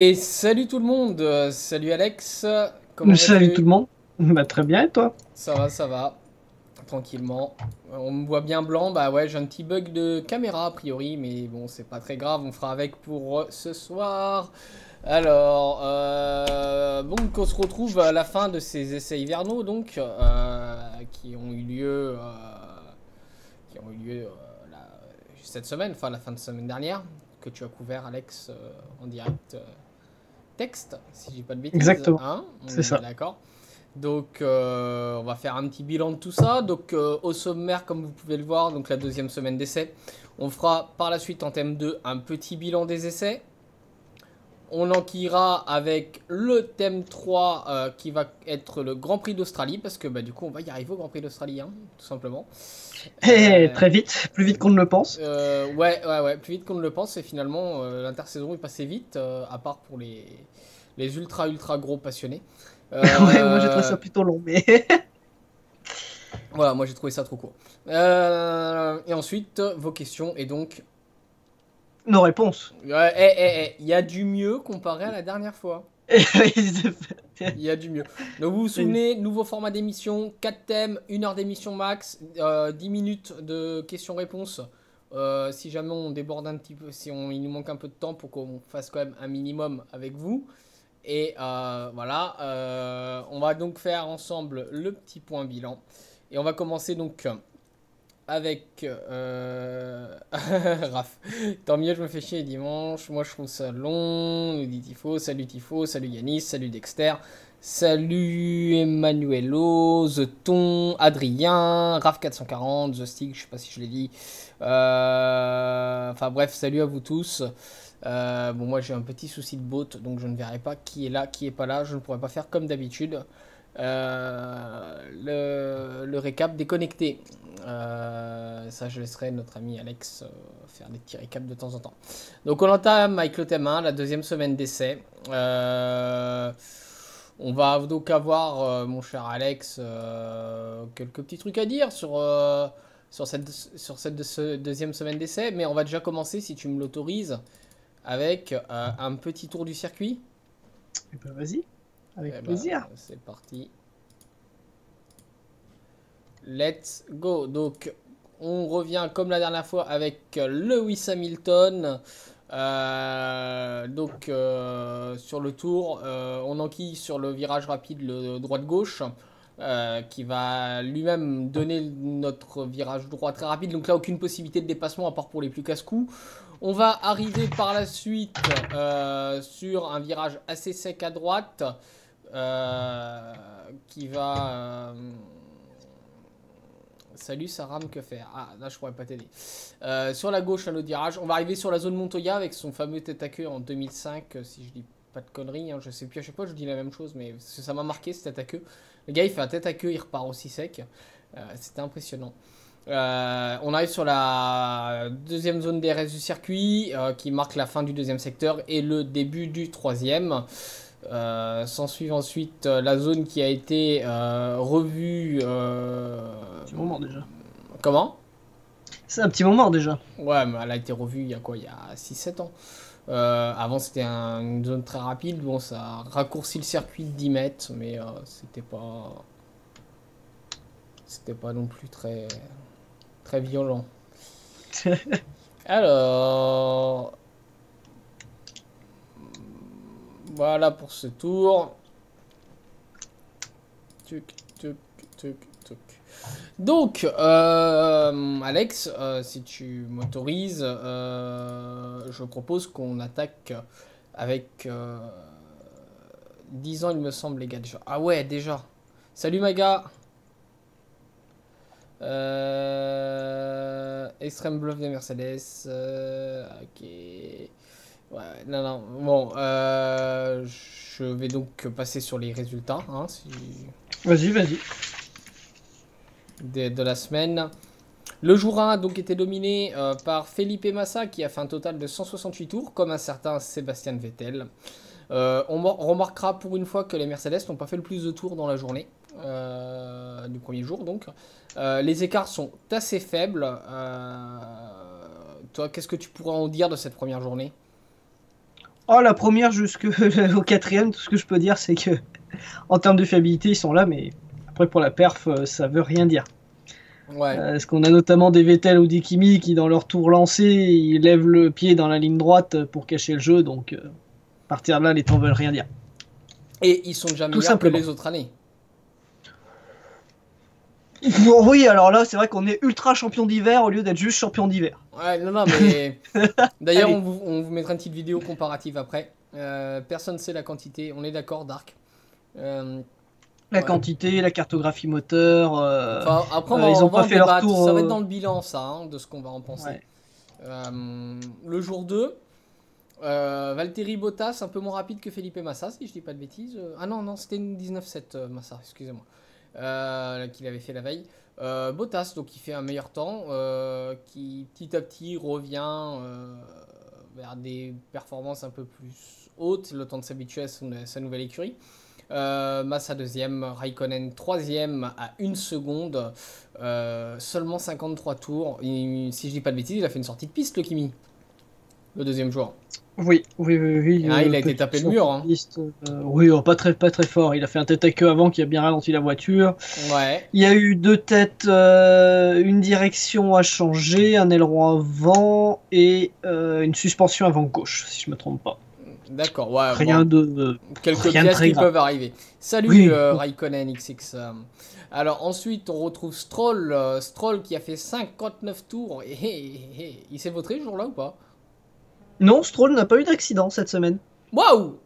Et salut tout le monde, salut Alex, comment Salut tout vas-tu? le monde. Bah, très bien, et toi? Ça va, tranquillement. On me voit bien blanc, bah ouais, j'ai un petit bug de caméra a priori, mais bon, c'est pas très grave, on fera avec pour ce soir. Alors, donc on se retrouve à la fin de ces essais hivernaux, donc, qui ont eu lieu, cette semaine, enfin la fin de semaine dernière, que tu as couvert Alex en direct. Texte, si je dis pas de bêtises, Exactement, hein, on c'est est bien ça. d'accord. Donc, on va faire un petit bilan de tout ça. Donc, au sommaire, comme vous pouvez le voir, donc la deuxième semaine d'essai, on fera par la suite en thème 2 un petit bilan des essais. On enquillera avec le thème 3 qui va être le Grand Prix d'Australie, parce que bah, du coup, on va y arriver au Grand Prix d'Australie, hein, tout simplement. Et Euh, très vite, plus vite qu'on ne le pense. ouais, plus vite qu'on ne le pense, et finalement, l'intersaison est passée vite, à part pour les ultra gros passionnés. Ouais, moi j'ai trouvé Euh, ça plutôt long, mais voilà, moi j'ai trouvé ça trop court. Et ensuite, vos questions, et donc, nos réponses. il y a du mieux comparé à la dernière fois. Il y a du mieux. Donc vous vous souvenez, nouveau format d'émission, 4 thèmes, 1 heure d'émission max, 10 minutes de questions-réponses. Si jamais on déborde un petit peu, il nous manque un peu de temps pour qu'on fasse quand même un minimum avec vous. Et voilà, on va donc faire ensemble le petit point bilan. Et on va commencer donc avec Raph. Tant mieux, je me fais chier dimanche. Moi, je trouve ça long. Nous dit Tifo. Salut Yanis. Salut Dexter. Salut Emmanuelo. Zeton. Adrien. Raph440. The Stick, je sais pas si je l'ai dit. Enfin bref, salut à vous tous. Bon, moi j'ai un petit souci de bot, donc je ne verrai pas qui est là, qui est pas là. Je ne pourrai pas faire comme d'habitude. Le récap déconnecté. Ça, je laisserai notre ami Alex faire des petits récaps de temps en temps. Donc, on entame avec le thème 1, la deuxième semaine d'essai. On va donc avoir, mon cher Alex, quelques petits trucs à dire sur cette deuxième semaine d'essai. Mais on va déjà commencer, si tu me l'autorises, avec un petit tour du circuit. Eh ben, vas-y, Eh avec ben, plaisir. c'est parti. Let's go. Donc, on revient comme la dernière fois avec Lewis Hamilton. Sur le tour, on enquille sur le virage rapide, le droite-gauche, qui va lui-même donner notre virage droit très rapide. Donc là, aucune possibilité de dépassement à part pour les plus casse-coups. On va arriver par la suite sur un virage assez sec à droite, euh, qui va... Salut, ça rame, que faire? Ah, là, je pourrais pas t'aider. Sur la gauche, un autre virage. On va arriver sur la zone Montoya avec son fameux tête à queue en 2005, si je dis pas de conneries. Hein, je sais plus, à chaque fois, je dis la même chose, mais ça m'a marqué, ce tête à queue. Le gars, il fait un tête à queue, il repart aussi sec. C'était impressionnant. On arrive sur la deuxième zone DRS du circuit, qui marque la fin du deuxième secteur et le début du troisième. S'en suit ensuite la zone qui a été revue. Petit moment déjà. Comment? C'est un petit moment déjà. Ouais, mais elle a été revue il y a quoi? Il y a 6 7 ans. Avant, c'était une zone très rapide. Bon, ça a raccourci le circuit de 10 mètres, mais c'était pas non plus très, très violent. Alors, voilà pour ce tour. Tuc, tuc, tuc, tuc. Donc, Alex, si tu m'autorises, je propose qu'on attaque avec 10 ans, il me semble, les gars, déjà. Ah ouais, déjà. Salut, Maga. Extreme Bluff de Mercedes. Ok. Ouais, non, non. Bon, je vais donc passer sur les résultats, hein, Vas-y, vas-y. de la semaine. Le jour 1 a donc été dominé par Felipe Massa qui a fait un total de 168 tours, comme un certain Sébastien Vettel. On remarquera pour une fois que les Mercedes n'ont pas fait le plus de tours dans la journée, du premier jour donc. Les écarts sont assez faibles. Toi, qu'est-ce que tu pourrais en dire de cette première journée? Oh, la première jusqu'au 4ème, tout ce que je peux dire, c'est que en termes de fiabilité, ils sont là, mais après pour la perf, ça veut rien dire. Ouais. Parce qu'on a notamment des Vettel ou des Kimi qui, dans leur tour lancé, ils lèvent le pied dans la ligne droite pour cacher le jeu, donc à partir de là, les temps veulent rien dire. Et ils sont déjà Tout meilleurs que simplement. les autres années. Oui, alors là, c'est vrai qu'on est ultra champion d'hiver au lieu d'être juste champion d'hiver. Ouais, non, mais. D'ailleurs, Allez. on vous mettra une petite vidéo comparative après. Personne ne sait la quantité, on est d'accord, Dark. La Ouais. quantité, la cartographie moteur. Enfin, après, ils on ont va pas en fait leur débattre. tour. Ça va être dans le bilan, ça, hein, de ce qu'on va en penser. Ouais. Le jour 2, Valtteri Bottas, un peu moins rapide que Felipe Massa, si je dis pas de bêtises. Ah non, non, c'était une 19-7 Massa, excusez-moi. Qu'il avait fait la veille. Bottas, donc qui fait un meilleur temps, qui petit à petit revient vers des performances un peu plus hautes, le temps de s'habituer à sa nouvelle écurie. Massa deuxième, Raikkonen troisième à 1 seconde, seulement 53 tours. Si je dis pas de bêtises, il a fait une sortie de piste, le Kimi, le deuxième jour. Oui. Ah, il a été tapé le mur. Hein. Oui, pas très fort. Il a fait un tête à queue avant qui a bien ralenti la voiture. Ouais. Il y a eu 2 têtes, une direction a changé, un aileron avant et une suspension avant gauche, si je me trompe pas. D'accord, ouais. Rien bon, de quelques rien de pièces très qui grave. peuvent arriver. Salut Oui. Raikkonen XX. Alors ensuite, on retrouve Stroll. Stroll qui a fait 59 tours. Il s'est vautré ce jour-là ou pas? Non, Stroll n'a pas eu d'accident cette semaine. Waouh!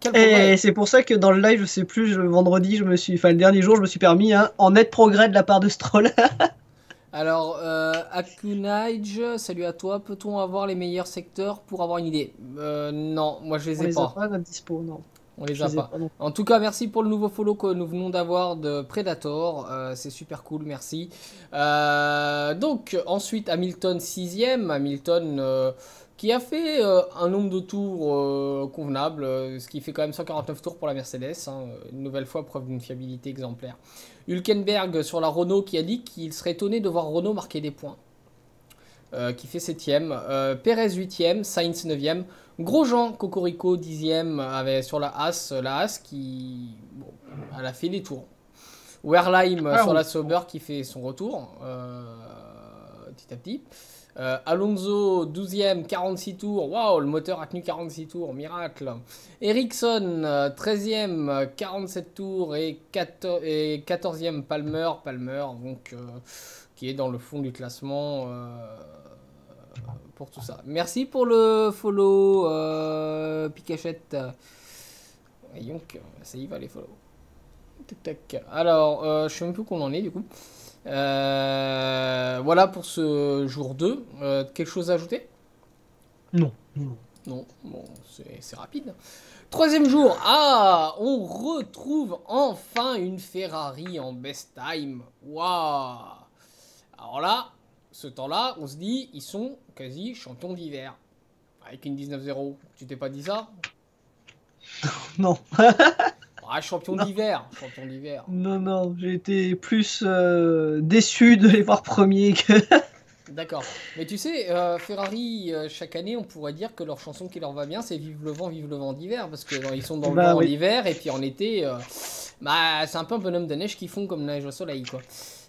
Quel progrès! Et c'est pour ça que dans le live, je sais plus, le vendredi, le dernier jour, je me suis permis en net progrès de la part de Stroll. Alors, Akunaij, salut à toi. Peut-on avoir les meilleurs secteurs pour avoir une idée? Non, moi je les On ai les a pas. pas à notre dispo, non. On les Je a les ai pas. pas non. En tout cas, merci pour le nouveau follow que nous venons d'avoir de Predator. C'est super cool, merci. Donc, ensuite, Hamilton 6ème. Hamilton qui a fait un nombre de tours convenable, ce qui fait quand même 149 tours pour la Mercedes. Hein, une nouvelle fois, preuve d'une fiabilité exemplaire. Hülkenberg sur la Renault qui a dit qu'il serait étonné de voir Renault marquer des points. Qui fait 7ème. Perez 8ème, Sainz 9ème. Grosjean, Cocorico 10ème sur la Haas qui bon, elle a fait des tours. Wehrlein sur la Sauber qui fait son retour petit à petit. Alonso 12ème, 46 tours. Waouh, le moteur a tenu 46 tours, miracle. Ericsson 13ème, 47 tours et 14ème Palmer, donc qui est dans le fond du classement pour tout ça. Merci pour le follow Picachette. Voyons que ça y va les follow. Tac. Alors, je sais même plus où on en est du coup. Voilà pour ce jour 2. Quelque chose à ajouter? Non. Non, bon, c'est rapide. Troisième jour, on retrouve enfin une Ferrari en best time. Waouh! Alors là, ce temps-là, on se dit, ils sont quasi champions d'hiver. Avec une 19-0. Tu t'es pas dit ça? Non. Champion d'hiver. Non, j'ai été plus déçu de les voir premiers que... D'accord. Mais tu sais, Ferrari, chaque année, on pourrait dire que leur chanson qui leur va bien, c'est Vive le vent d'hiver. Parce qu'ils sont dans le vent en hiver, et puis en été, c'est un peu un bonhomme de neige qui fond comme neige au soleil, quoi.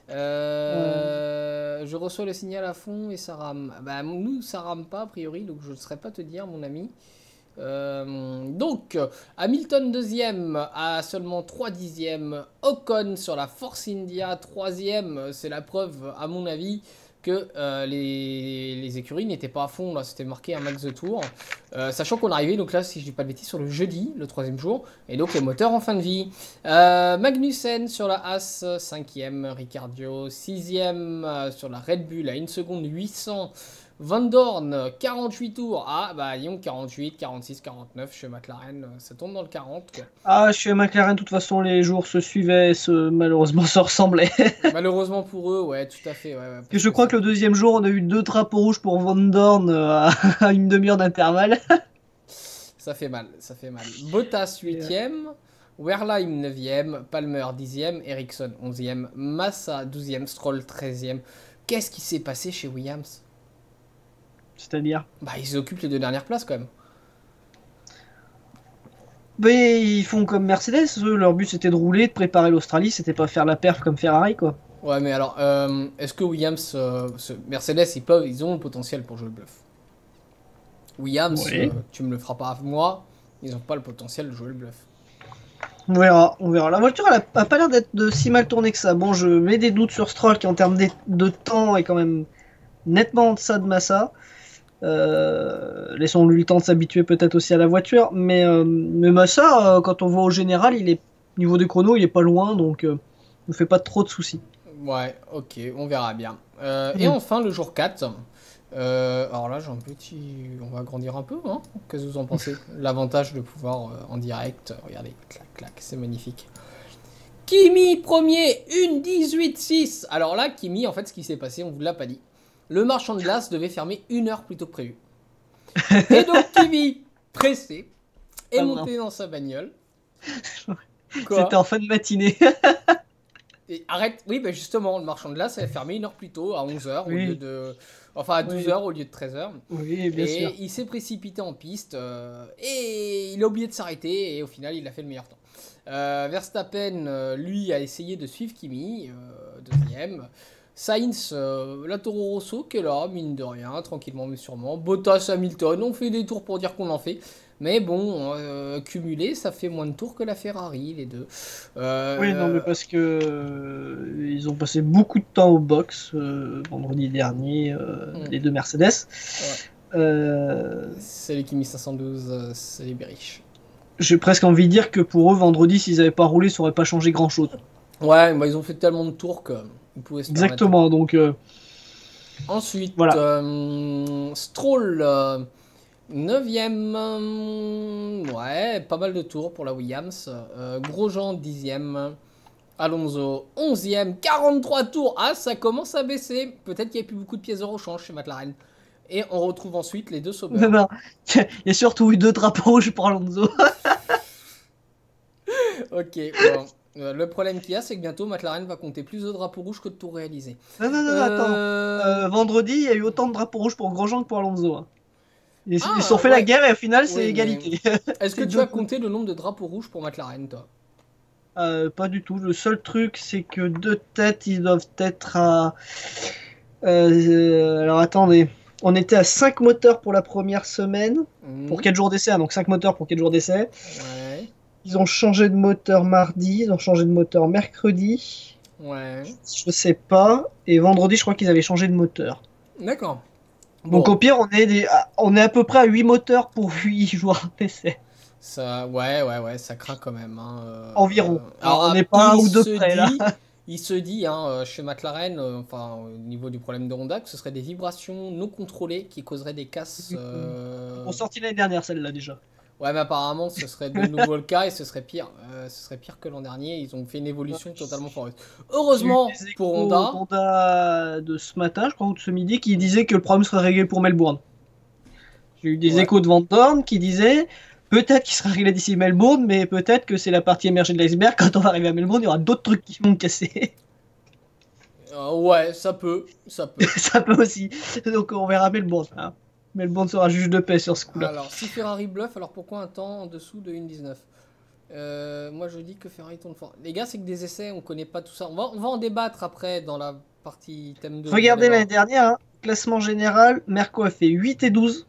Je reçois le signal à fond et ça rame. Nous, ça rame pas, a priori, donc je ne saurais pas te dire, mon ami. Donc, Hamilton deuxième à seulement 3 dixièmes. Ocon sur la Force India 3ème. C'est la preuve, à mon avis, que les écuries n'étaient pas à fond. Là, c'était marqué un max de tours. Sachant qu'on arrivait, donc là, si je dis pas de bêtises, sur le jeudi, le 3ème jour. Et donc, les moteurs en fin de vie. Magnussen sur la Haas 5ème. Ricciardo 6ème sur la Red Bull à 1 seconde 800. Van Dorn, 48 tours. Disons 48, 46, 49 chez McLaren. Ça tombe dans le 40, quoi. Chez McLaren, de toute façon, les jours se suivaient, malheureusement, se ressemblaient. Malheureusement pour eux, ouais, tout à fait. Ouais, je crois que le deuxième jour, on a eu 2 drapeaux rouges pour Van Dorn à une demi-heure d'intervalle. Ça fait mal. Bottas 8ème. Wehrlein 9ème. Palmer 10ème. Ericsson 11ème. Massa 12ème. Stroll 13ème. Qu'est-ce qui s'est passé chez Williams? C'est-à-dire? Ils occupent les 2 dernières places quand même. Mais ils font comme Mercedes, eux, leur but c'était de rouler, de préparer l'Australie, c'était pas faire la perf comme Ferrari, quoi. Ouais, mais alors, est-ce que Williams, Mercedes, ils ont le potentiel pour jouer le bluff. Williams, Ouais. tu me le feras pas à moi, ils ont pas le potentiel de jouer le bluff. On verra, on verra. La voiture, elle a pas l'air d'être de si mal tournée que ça. Bon, je mets des doutes sur Stroll qui, en termes de temps, est quand même nettement en deçà de Massa. Laissons-lui le temps de s'habituer peut-être aussi à la voiture. Mais Massa, quand on voit au général, niveau des chronos, il est pas loin, donc ne fait pas trop de soucis. Ouais, ok, on verra bien. Et enfin, le jour 4. Alors là, j'ai un petit... On va agrandir un peu, hein. Qu'est-ce que vous en pensez? L'avantage de pouvoir en direct. Regardez, clac, clac, c'est magnifique. Kimi premier, 1:18.6. Alors là, Kimi, en fait, ce qui s'est passé, on vous l'a pas dit. Le marchand de glace devait fermer 1 heure plus tôt que prévu. Et donc, Kimi, pressé, est monté dans sa bagnole. Quoi? C'était en fin de matinée. Et arrête, oui, bah justement, le marchand de glace avait fermé 1 heure plus tôt, à 11 h, Oui. au lieu de. Enfin, à 12 h au lieu de 13 h. Oui, bien sûr. Et il s'est précipité en piste et il a oublié de s'arrêter et au final il a fait le meilleur temps. Verstappen, lui, a essayé de suivre Kimi, deuxième. Sainz, la Toro Rosso qui est là, mine de rien, tranquillement mais sûrement. Bottas, Hamilton, on fait des tours pour dire qu'on en fait. Mais bon, cumulé, ça fait moins de tours que la Ferrari, les deux. Oui, non, mais parce que ils ont passé beaucoup de temps au box vendredi dernier, les deux Mercedes. C'est les Kimi 512, c'est les Berish. J'ai presque envie de dire que pour eux, vendredi, s'ils n'avaient pas roulé, ça aurait pas changé grand-chose. Ouais, bah, ils ont fait tellement de tours qu'ils pouvaient se Exactement, donc... Ensuite, voilà. Stroll, 9ème. Ouais, pas mal de tours pour la Williams. Grosjean, 10ème. Alonso, 11ème. 43 tours. Ah, ça commence à baisser. Peut-être qu'il n'y a plus beaucoup de pièces de rechange chez McLaren. Et on retrouve ensuite les deux Sauber. Non, il y a surtout eu 2 drapeaux rouges pour Alonso. Ok, bon. Le problème qu'il y a, c'est que bientôt McLaren va compter plus de drapeaux rouges que de tours réalisés. Non, attends. Vendredi, il y a eu autant de drapeaux rouges pour Grosjean que pour Alonso. Hein. Ils se sont fait la guerre et au final, c'est égalité. Est-ce que tu as compté le nombre de drapeaux rouges pour McLaren, toi? Pas du tout. Le seul truc, c'est que de tête, ils doivent être à... alors attendez. On était à 5 moteurs pour la première semaine, pour 4 jours d'essai, hein, donc 5 moteurs pour 4 jours d'essai. Ouais. Ils ont changé de moteur mardi, ils ont changé de moteur mercredi. Ouais. Je sais pas. Et vendredi, je crois qu'ils avaient changé de moteur. D'accord. Donc au pire, on est à peu près à 8 moteurs pour 8 jours d'essai. Ça, ouais, ça craint quand même. Hein, environ. Alors, on n'est pas un ou deux près là. Il se dit, hein, chez McLaren, enfin au niveau du problème de Honda, que ce serait des vibrations non contrôlées qui causeraient des casses. On sortit l'année dernière celle-là déjà. Ouais, mais apparemment ce serait de nouveau le cas et ce serait pire. Ce serait pire que l'an dernier. Ils ont fait une évolution totalement foireuse. Heureusement pour Honda. Honda de ce matin, je crois, ou de ce midi, qui disait que le problème serait réglé pour Melbourne. J'ai eu des échos de Van Dorn qui disaient peut-être qu'il sera réglé d'ici Melbourne, mais peut-être que c'est la partie émergée de l'iceberg. Quand on va arriver à Melbourne, il y aura d'autres trucs qui vont casser. Ouais, ça peut. Ça peut aussi. Donc on verra Melbourne. Hein. Melbourne sera juge de paix sur ce coup-là. Alors, si Ferrari bluffe, alors pourquoi un temps en dessous de 1:19? Moi je dis que Ferrari tourne fort. Les gars, c'est que des essais, on connaît pas tout ça. On va en débattre après dans la partie thème 2. Regardez l'année dernière, hein, classement général, Merco a fait 8 et 12.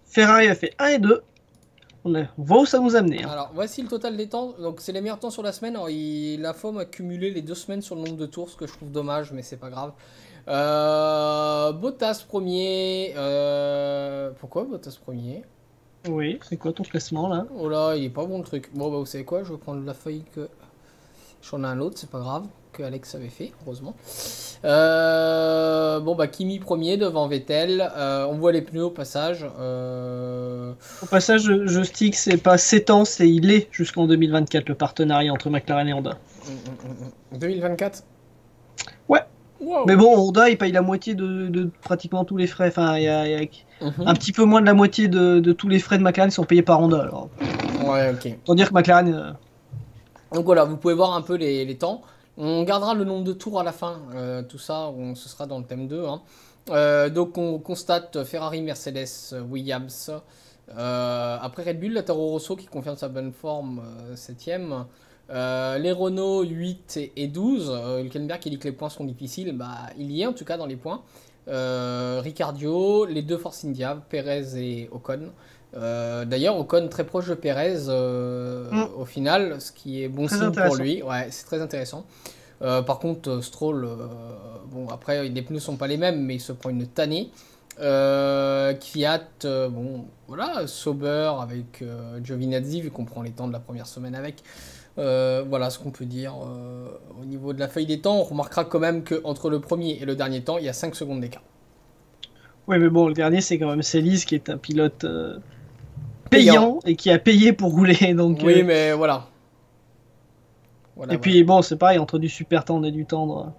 Ferrari a fait 1 et 2. On voit où ça nous a amené. Hein. Alors, voici le total des temps. Donc, c'est les meilleurs temps sur la semaine. Alors, la FOM a cumulé les 2 semaines sur le nombre de tours, ce que je trouve dommage, mais c'est pas grave. Bottas premier. Pourquoi Bottas premier? Oui, c'est quoi ton classement là? Oh là, il est pas bon le truc. Bon, bah, vous savez quoi? Je vais prendre la feuille que. J'en ai un autre, c'est pas grave. Que Alex avait fait, heureusement. Bon, bah, Kimi premier devant Vettel. On voit les pneus au passage. Au passage, je stick, c'est pas 7 ans, c'est il est jusqu'en 2024 le partenariat entre McLaren et Honda. 2024? Ouais. Wow. Mais bon, Honda il paye la moitié de pratiquement tous les frais. Enfin, il y a un petit peu moins de la moitié de tous les frais de McLaren qui sont payés par Honda. Alors. Ouais, ok. Autant dire que McLaren. Donc voilà, vous pouvez voir un peu les temps. On gardera le nombre de tours à la fin, tout ça, ce sera dans le thème 2. Hein. Donc on constate Ferrari, Mercedes, Williams, Après Red Bull, la Toro Rosso qui confirme sa bonne forme, 7ème. Les Renault 8 et 12. Hülkenberg qui dit que les points sont difficiles. Bah, il y est en tout cas dans les points. Ricciardo, les deux Force India, Perez et Ocon. D'ailleurs, Ocon très proche de Perez au final, ce qui est bon signe pour lui. Ouais, c'est très intéressant. Par contre, Stroll, bon, après, les pneus sont pas les mêmes, mais il se prend une tannée. Fiat, bon, voilà, Sauber avec Giovinazzi, vu qu'on prend les temps de la première semaine avec. Voilà ce qu'on peut dire au niveau de la feuille des temps. On remarquera quand même qu'entre le premier et le dernier temps, il y a 5 secondes d'écart. Oui, mais bon, le dernier, c'est quand même Celis qui est un pilote payant et qui a payé pour rouler. Donc, oui, mais voilà. Et puis, bon, c'est pareil, entre du super tendre et du tendre.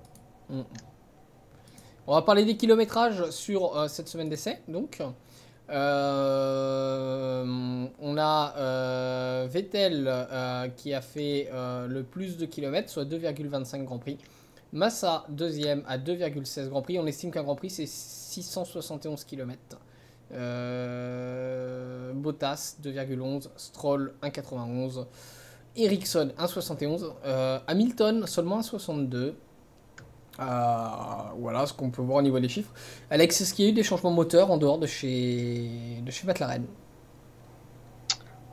On va parler des kilométrages sur cette semaine d'essai. Donc, on a Vettel qui a fait le plus de kilomètres, soit 2,25 Grand Prix. Massa, deuxième à 2,16 Grand Prix. On estime qu'un Grand Prix, c'est 671 km. Bottas, 2,11. Stroll, 1,91. Ericsson, 1,71. Hamilton, seulement 1,62. Voilà ce qu'on peut voir au niveau des chiffres. Alex, est-ce qu'il y a eu des changements moteurs en dehors de chez McLaren?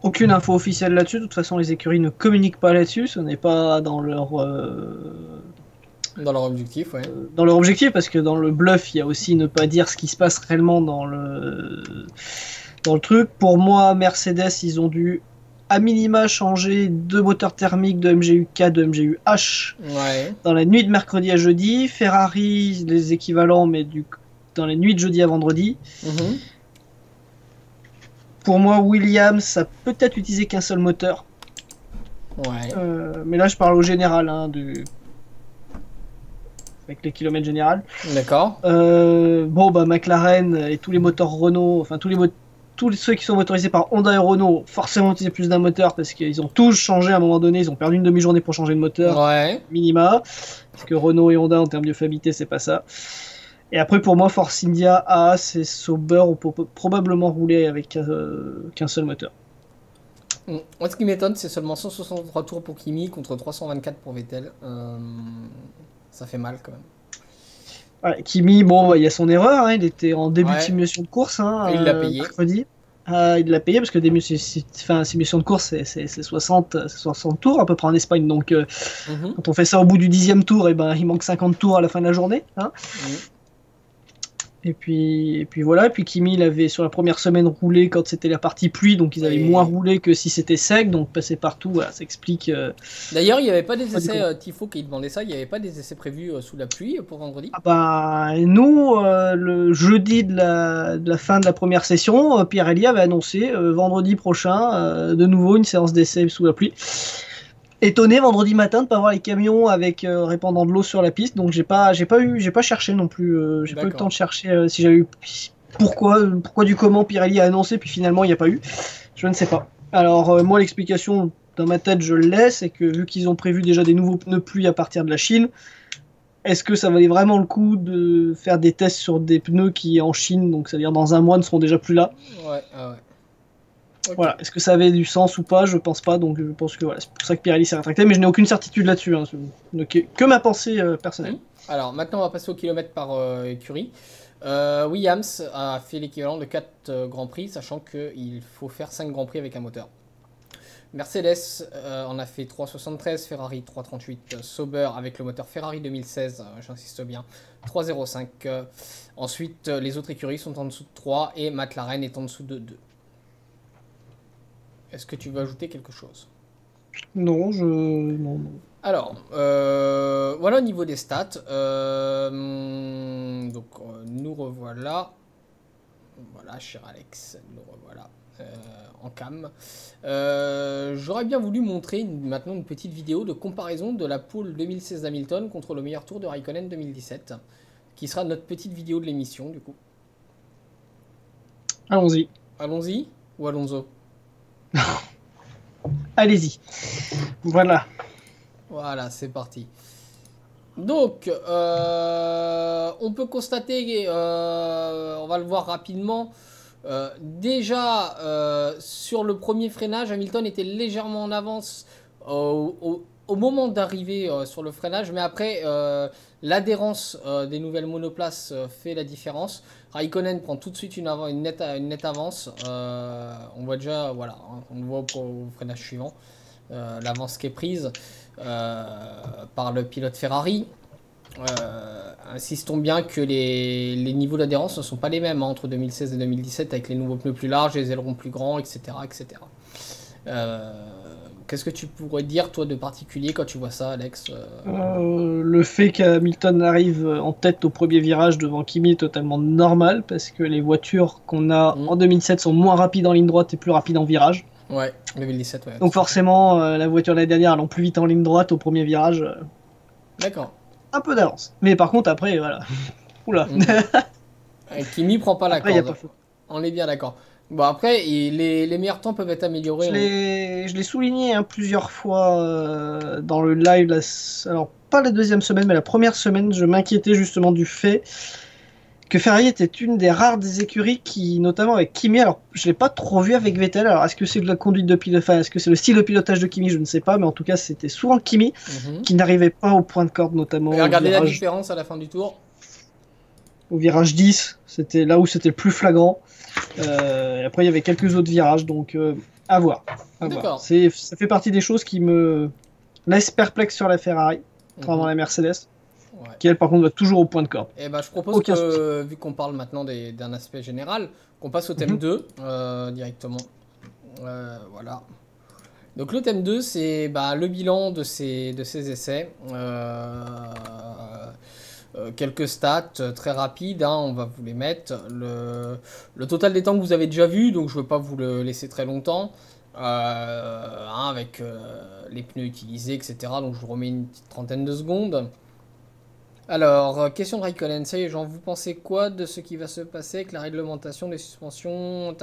Aucune info officielle là-dessus. De toute façon, les écuries ne communiquent pas là-dessus. Ce n'est pas dans leur objectif, ouais. Dans leur objectif, parce que dans le bluff, il y a aussi ne pas dire ce qui se passe réellement dans le truc. Pour moi, Mercedes, ils ont dû à minima changer 2 moteurs thermiques de MGU-K, de MGU-H dans la nuit de mercredi à jeudi. Ferrari, les équivalents, mais dans les nuits de jeudi à vendredi. Pour moi, Williams, ça peut-être utilisé qu'un seul moteur. Mais là, je parle au général, avec les kilomètres général. D'accord. Bon, bah, McLaren et tous les moteurs Renault, enfin tous ceux qui sont motorisés par Honda et Renault, forcément utiliser plus d'un moteur parce qu'ils ont tous changé à un moment donné. Ils ont perdu une demi-journée pour changer de moteur, minima. Parce que Renault et Honda, en termes de fiabilité, c'est pas ça. Et après, pour moi, Force India, Haas et Sauber, on peut probablement rouler avec qu'un seul moteur. Moi, ce qui m'étonne, c'est seulement 163 tours pour Kimi contre 324 pour Vettel. Ça fait mal quand même. Ouais, Kimi, bon, il y a son erreur. Il était en début de simulation de course. Il l'a payé. Mercredi. Il l'a payé parce que simulation de course, c'est 60 tours à peu près en Espagne. Donc, quand on fait ça au bout du 10e tour, et ben, il manque 50 tours à la fin de la journée. Et puis voilà, et puis Kimi il avait sur la première semaine roulé quand c'était la partie pluie, donc ils avaient moins roulé que si c'était sec, donc passer partout, voilà, ça explique. D'ailleurs, il n'y avait pas des essais, Tifo qui demandait ça, il n'y avait pas des essais prévus sous la pluie pour vendredi? Nous, le jeudi de la fin de la première session, Pirelli avait annoncé vendredi prochain de nouveau une séance d'essais sous la pluie. Étonné vendredi matin de ne pas voir les camions avec répandant de l'eau sur la piste, donc j'ai pas cherché non plus, j'ai pas eu le temps de chercher si j'avais eu pourquoi du comment Pirelli a annoncé puis finalement il n'y a pas eu, je ne sais pas. Alors moi l'explication dans ma tête je l'ai, c'est que vu qu'ils ont prévu déjà des nouveaux pneus pluie à partir de la Chine, est-ce que ça valait vraiment le coup de faire des tests sur des pneus qui en Chine, donc c'est-à-dire dans un mois ne seront déjà plus là? Okay. Voilà, est-ce que ça avait du sens ou pas? Je pense pas, donc je pense que voilà, c'est pour ça que Pirelli s'est rétracté, mais je n'ai aucune certitude là-dessus, que ma pensée personnelle. Alors maintenant on va passer au kilomètre par écurie. Williams a fait l'équivalent de 4 Grands Prix, sachant qu'il faut faire 5 Grands Prix avec un moteur. Mercedes en a fait 3,73, Ferrari 3,38, Sauber avec le moteur Ferrari 2016, j'insiste bien, 3,05. Ensuite les autres écuries sont en dessous de 3 et McLaren est en dessous de 2. Est-ce que tu veux ajouter quelque chose? Non, non. Alors, voilà au niveau des stats. Donc, nous revoilà. Voilà, cher Alex, nous revoilà en cam. J'aurais bien voulu montrer maintenant une petite vidéo de comparaison de la pole 2016 d'Hamilton contre le meilleur tour de Raikkonen 2017, qui sera notre petite vidéo de l'émission, du coup. Allons-y. Allons-y ou Alonso? Allez-y. Voilà. Voilà, c'est parti. Donc, on peut constater, on va le voir rapidement, Déjà, sur le premier freinage, Hamilton était légèrement en avance au moment d'arriver sur le freinage, mais après, l'adhérence des nouvelles monoplaces fait la différence. Raikkonen prend tout de suite une nette avance. On voit déjà, voilà, hein, on le voit au freinage suivant, l'avance qui est prise par le pilote Ferrari. Insistons bien que les niveaux d'adhérence ne sont pas les mêmes hein, entre 2016 et 2017 avec les nouveaux pneus plus larges, les ailerons plus grands, etc. etc. Qu'est-ce que tu pourrais dire toi de particulier quand tu vois ça, Alex? Le fait qu'Hamilton arrive en tête au premier virage devant Kimi est totalement normal parce que les voitures qu'on a en 2007 sont moins rapides en ligne droite et plus rapides en virage. Ouais, 2017, ouais. Donc forcément, la voiture de l'année dernière allant plus vite en ligne droite au premier virage. D'accord. Un peu d'avance. Mais par contre, après, voilà. Oula. Kimi prend pas la Après, corde. y a pas faute. On est bien d'accord. Bon, après, les meilleurs temps peuvent être améliorés. Je l'ai souligné hein, plusieurs fois dans le live. Alors, pas la deuxième semaine, mais la première semaine, je m'inquiétais justement du fait que Ferrari était une des rares des écuries qui, notamment avec Kimi, alors je l'ai pas trop vu avec Vettel, alors est-ce que c'est de la conduite de pilote, enfin est-ce que c'est le style de pilotage de Kimi, je ne sais pas, mais en tout cas c'était souvent Kimi qui n'arrivait pas au point de corde notamment. Et regardez la différence à la fin du tour. Au virage 10, c'était là où c'était le plus flagrant. Et après il y avait quelques autres virages, donc à voir. D'accord. Ça fait partie des choses qui me laissent perplexe sur la Ferrari, contrairement à la Mercedes. Ouais. Qui elle par contre va toujours au point de corde. Et bah, je propose que, vu qu'on parle maintenant d'un aspect général, qu'on passe au thème 2 directement. Voilà. Donc le thème 2 c'est le bilan de ces essais. Quelques stats très rapides, hein, on va vous les mettre. Le total des temps que vous avez déjà vu, donc je ne veux pas vous le laisser très longtemps. Avec les pneus utilisés, etc. Donc je vous remets une petite trentaine de secondes. Alors, question de Raikkonen, ça y est, vous pensez quoi de ce qui va se passer avec la réglementation des suspensions?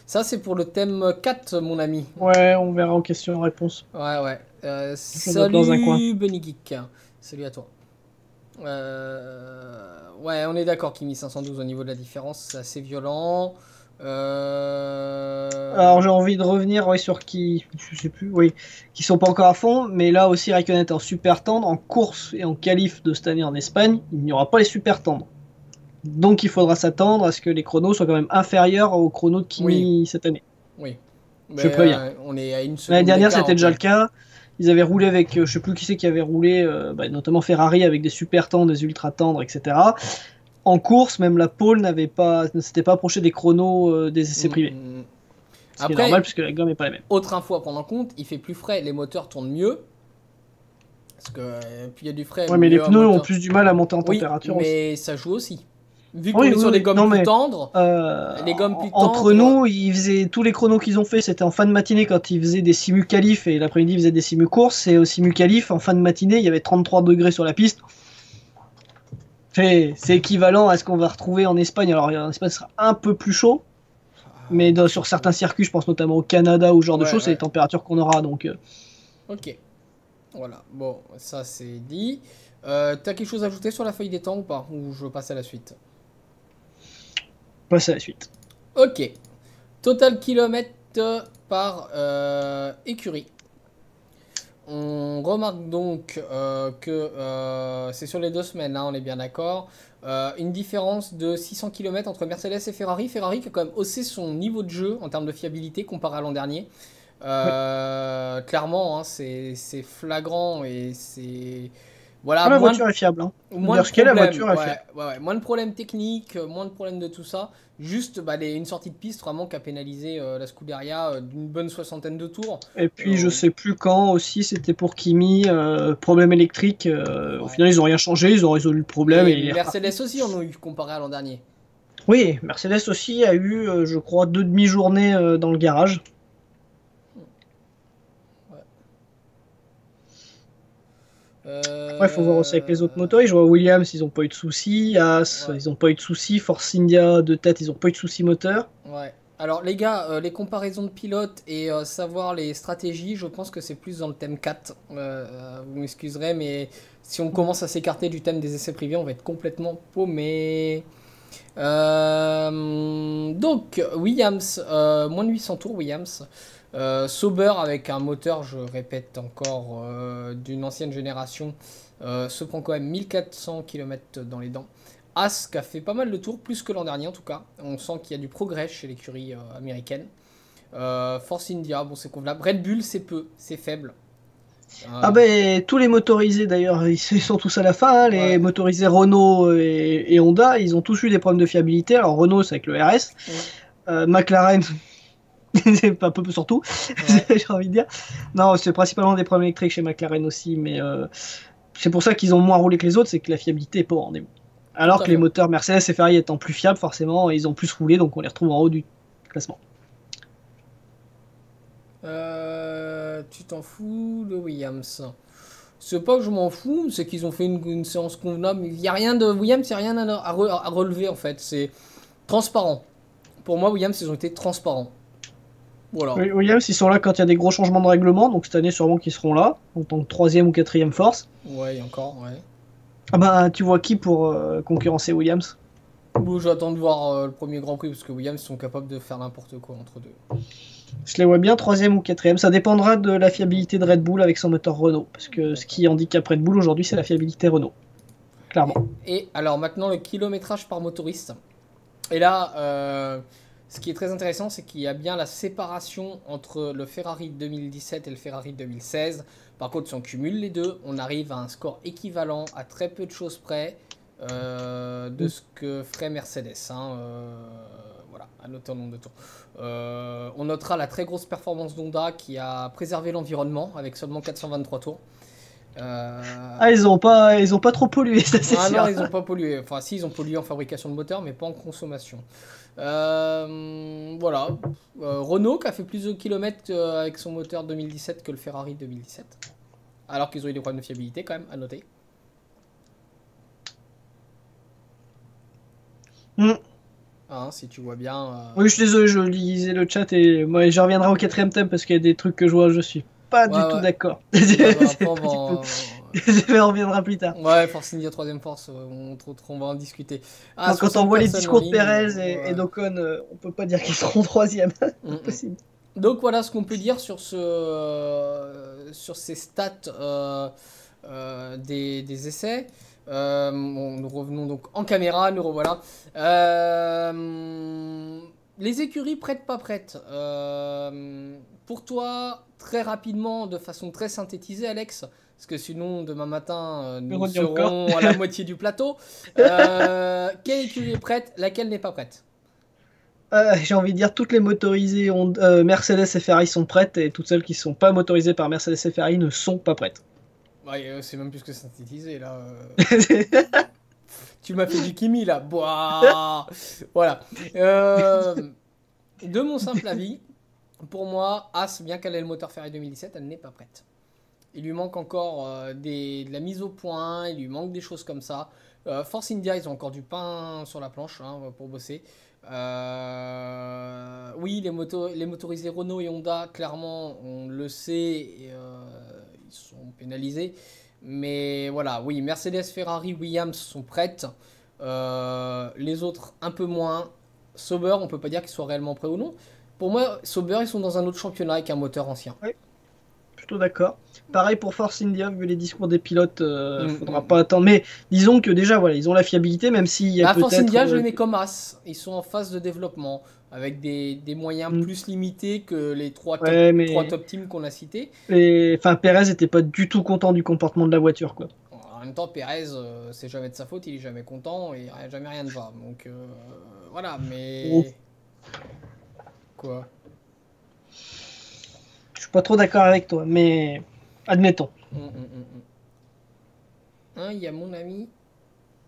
Ça, c'est pour le thème 4, mon ami. Ouais, on verra en question-réponse. Ouais. Salut, Bunny Geek. Salut à toi. Ouais, on est d'accord, Kimi 512 au niveau de la différence, c'est assez violent. Alors j'ai envie de revenir sur qui, je sais plus, qui sont pas encore à fond, mais là aussi Raikkonen est en super tendre, en course et en qualif de cette année en Espagne, il n'y aura pas les super tendres. Donc il faudra s'attendre à ce que les chronos soient quand même inférieurs aux chronos de Kimi cette année. Oui. Je préviens. On est à une seconde. L'année dernière c'était déjà le cas. Ils avaient roulé avec, je sais plus qui c'est qui avait roulé, notamment Ferrari avec des super tendres, des ultra tendres, etc. En course, même la pole ne s'était pas approché des chronos des essais privés. Ce qui est normal puisque la gomme n'est pas la même. Autre info à prendre en compte, il fait plus frais, les moteurs tournent mieux. Parce que puis il y a du frais. Ouais, mais les pneus ont plus du mal à monter en température. Mais ça joue aussi. Vu qu'on est sur des gommes plus tendres, les gommes plus tendres. Entre nous, tous les chronos qu'ils ont fait, c'était en fin de matinée quand ils faisaient des simu qualifs et l'après-midi ils faisaient des simu courses. Et au simu qualif, en fin de matinée, il y avait 33 degrés sur la piste. C'est équivalent à ce qu'on va retrouver en Espagne. Alors en Espagne, ce sera un peu plus chaud. Mais sur certains circuits, je pense notamment au Canada ou ce genre de choses, c'est les températures qu'on aura. Donc. Ok. Voilà. Bon, ça c'est dit. T'as quelque chose à ajouter sur la feuille des temps ou pas? Ou je passe à la suite? Passe à la suite. Ok. Total kilomètres par écurie. On remarque donc que c'est sur les 2 semaines, hein, on est bien d'accord. Une différence de 600 km entre Mercedes et Ferrari. Ferrari qui a quand même haussé son niveau de jeu en termes de fiabilité comparé à l'an dernier. Clairement, hein, c'est flagrant et c'est... Voilà, la voiture est fiable. Hein. Moins de problèmes, la voiture est fiable. Moins de problèmes techniques, moins de problèmes de tout ça. Juste une sortie de piste vraiment qui a pénalisé la Scuderia d'une bonne 60aine de tours. Et puis je sais plus quand aussi, c'était pour Kimi, problème électrique. Au final, ils n'ont rien changé, ils ont résolu le problème. Et Mercedes aussi en ont eu comparé à l'an dernier. Oui, Mercedes aussi a eu, je crois, 2 demi-journées dans le garage. Il faut voir aussi avec les autres motos. Je vois Williams, ils n'ont pas eu de soucis. As, ils n'ont pas eu de soucis. Force India, de tête, ils n'ont pas eu de soucis moteurs. Ouais. Alors les gars, les comparaisons de pilotes et savoir les stratégies, je pense que c'est plus dans le thème 4. Vous m'excuserez, mais si on commence à s'écarter du thème des essais privés, on va être complètement paumé. Donc, Williams, moins de 800 tours, Williams. Sauber avec un moteur, je répète encore, d'une ancienne génération, se prend quand même 1400 km dans les dents. As qui a fait pas mal de tours, plus que l'an dernier en tout cas. On sent qu'il y a du progrès chez l'écurie américaine. Force India, bon c'est convenable. Red Bull c'est peu, c'est faible. Ah ben tous les motorisés d'ailleurs, ils sont tous à la fin, hein. Les Ouais. motorisés Renault et Honda, ils ont tous eu des problèmes de fiabilité. Alors Renault c'est avec le RS, McLaren c'est un peu surtout, Ouais. j'ai envie de dire. Non, c'est principalement des problèmes électriques chez McLaren aussi, mais c'est pour ça qu'ils ont moins roulé que les autres, c'est que la fiabilité est pas au rendez-vous. Tout Alors à que les fait. moteurs Mercedes et Ferrari étant plus fiables, forcément, ils ont plus roulé, donc on les retrouve en haut du classement. Tu t'en fous de Williams? C'est pas que je m'en fous, c'est qu'ils ont fait une séance convenable. Il n'y a rien de Williams, il n'y a rien à relever en fait. C'est transparent. Pour moi, Williams, ils ont été transparents. Voilà. Williams, ils sont là quand il y a des gros changements de règlement, donc cette année, sûrement qu'ils seront là, en tant que troisième ou quatrième force. Ouais, et encore, ouais. Ah bah, tu vois qui pour concurrencer Williams? Bon, j'attends de voir le premier Grand Prix parce que Williams sont capables de faire n'importe quoi entre deux. Je les vois bien troisième ou quatrième. Ça dépendra de la fiabilité de Red Bull avec son moteur Renault. Parce que ce qui handicape Red Bull aujourd'hui, c'est la fiabilité Renault. Clairement. Et alors maintenant, le kilométrage par motoriste. Et là, ce qui est très intéressant, c'est qu'il y a bien la séparation entre le Ferrari 2017 et le Ferrari 2016. Par contre, si on cumule les deux, on arrive à un score équivalent à très peu de choses près de ce que ferait Mercedes. Hein, voilà, à noter en nombre de tours. On notera la très grosse performance d'Honda qui a préservé l'environnement avec seulement 423 tours. Ah, ils ont pas trop pollué, ça c'est Ah sûr. non, ils n'ont pas pollué. Enfin, si, ils ont pollué en fabrication de moteur, mais pas en consommation. Voilà. Renault qui a fait plus de kilomètres avec son moteur 2017 que le Ferrari 2017. Alors qu'ils ont eu des problèmes de fiabilité, quand même, à noter. Mm. Hein, si tu vois bien. Oui, je suis désolé, je lisais le chat et moi je reviendrai au quatrième thème parce qu'il y a des trucs que je vois, je suis pas Ouais, du tout ouais. d'accord. Ouais, bah, après, C'est pas du tout. Mais on reviendra plus tard. Ouais, Force India, troisième force, on va en discuter. Ah, Quand 60 on voit les personnes en discours de ligne. Perez et Ouais. d'Ocon, on peut pas dire qu'ils seront troisième. Mm, mm. Impossible. Donc voilà ce qu'on peut dire sur sur ces stats des essais. Bon, nous revenons donc en caméra, nous revoilà. Les écuries prêtes pas prêtes. Pour toi, très rapidement, de façon très synthétisée, Alex, parce que sinon demain matin nous redis encore. serons à la moitié du plateau. Quelle écurie est prête, laquelle n'est pas prête? J'ai envie de dire toutes les motorisées Mercedes et Ferrari sont prêtes et toutes celles qui sont pas motorisées par Mercedes et Ferrari ne sont pas prêtes. Ouais, c'est même plus que synthétisé là. Tu m'as fait du Kimi là. Boah. Voilà. De mon simple avis, pour moi, As, bien qu'elle ait le moteur Ferrari 2017, elle n'est pas prête. Il lui manque encore de la mise au point, il lui manque des choses comme ça. Force India, ils ont encore du pain sur la planche hein, pour bosser. Oui, les motorisés Renault et Honda, clairement, on le sait, ils sont pénalisés. Mais voilà, oui, Mercedes, Ferrari, Williams sont prêtes. Les autres, un peu moins. Sauber, on peut pas dire qu'ils soient réellement prêts ou non. Pour moi, Sauber, ils sont dans un autre championnat avec un moteur ancien. Oui, plutôt d'accord. Pareil pour Force India, vu les discours des pilotes, faudra Mm. pas attendre. Mais disons que déjà, voilà, ils ont la fiabilité, même s'il y a Bah, Force peut-être. India, je les mets comme As. Ils sont en phase de développement, avec des moyens Mm. plus limités que les trois Ouais, mais top teams qu'on a cités. enfin, Perez était pas du tout content du comportement de la voiture, quoi. En même temps, Perez, c'est jamais de sa faute, il est jamais content et jamais rien ne va. Donc voilà, Oh. mais. Quoi? Je suis pas trop d'accord avec toi, mais admettons. Hein, il y a mon ami.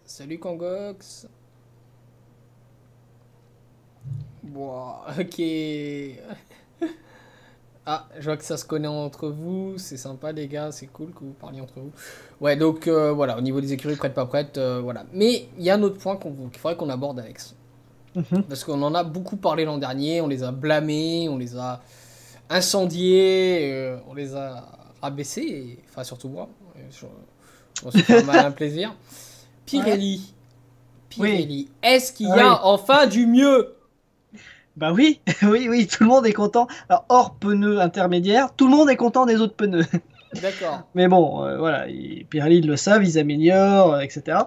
Salut Kangox. Bon, ok. Ah, je vois que ça se connaît entre vous, c'est sympa les gars, c'est cool que vous parliez entre vous. Ouais, donc voilà, au niveau des écuries prêtes pas prêtes, voilà. Mais il y a un autre point qu'il faudrait qu'on aborde, Alex. Mhm. Parce qu'on en a beaucoup parlé l'an dernier, on les a blâmés, on les a incendiés, on les a rabaissés, enfin surtout moi, je me suis fait un malin plaisir. Pirelli. Pirelli. Est-ce qu'il y a enfin du mieux? Bah oui, oui, tout le monde est content. Alors, hors pneus intermédiaires, tout le monde est content des autres pneus. D'accord. Mais bon, voilà, Pirelli ils le savent, ils améliorent, etc.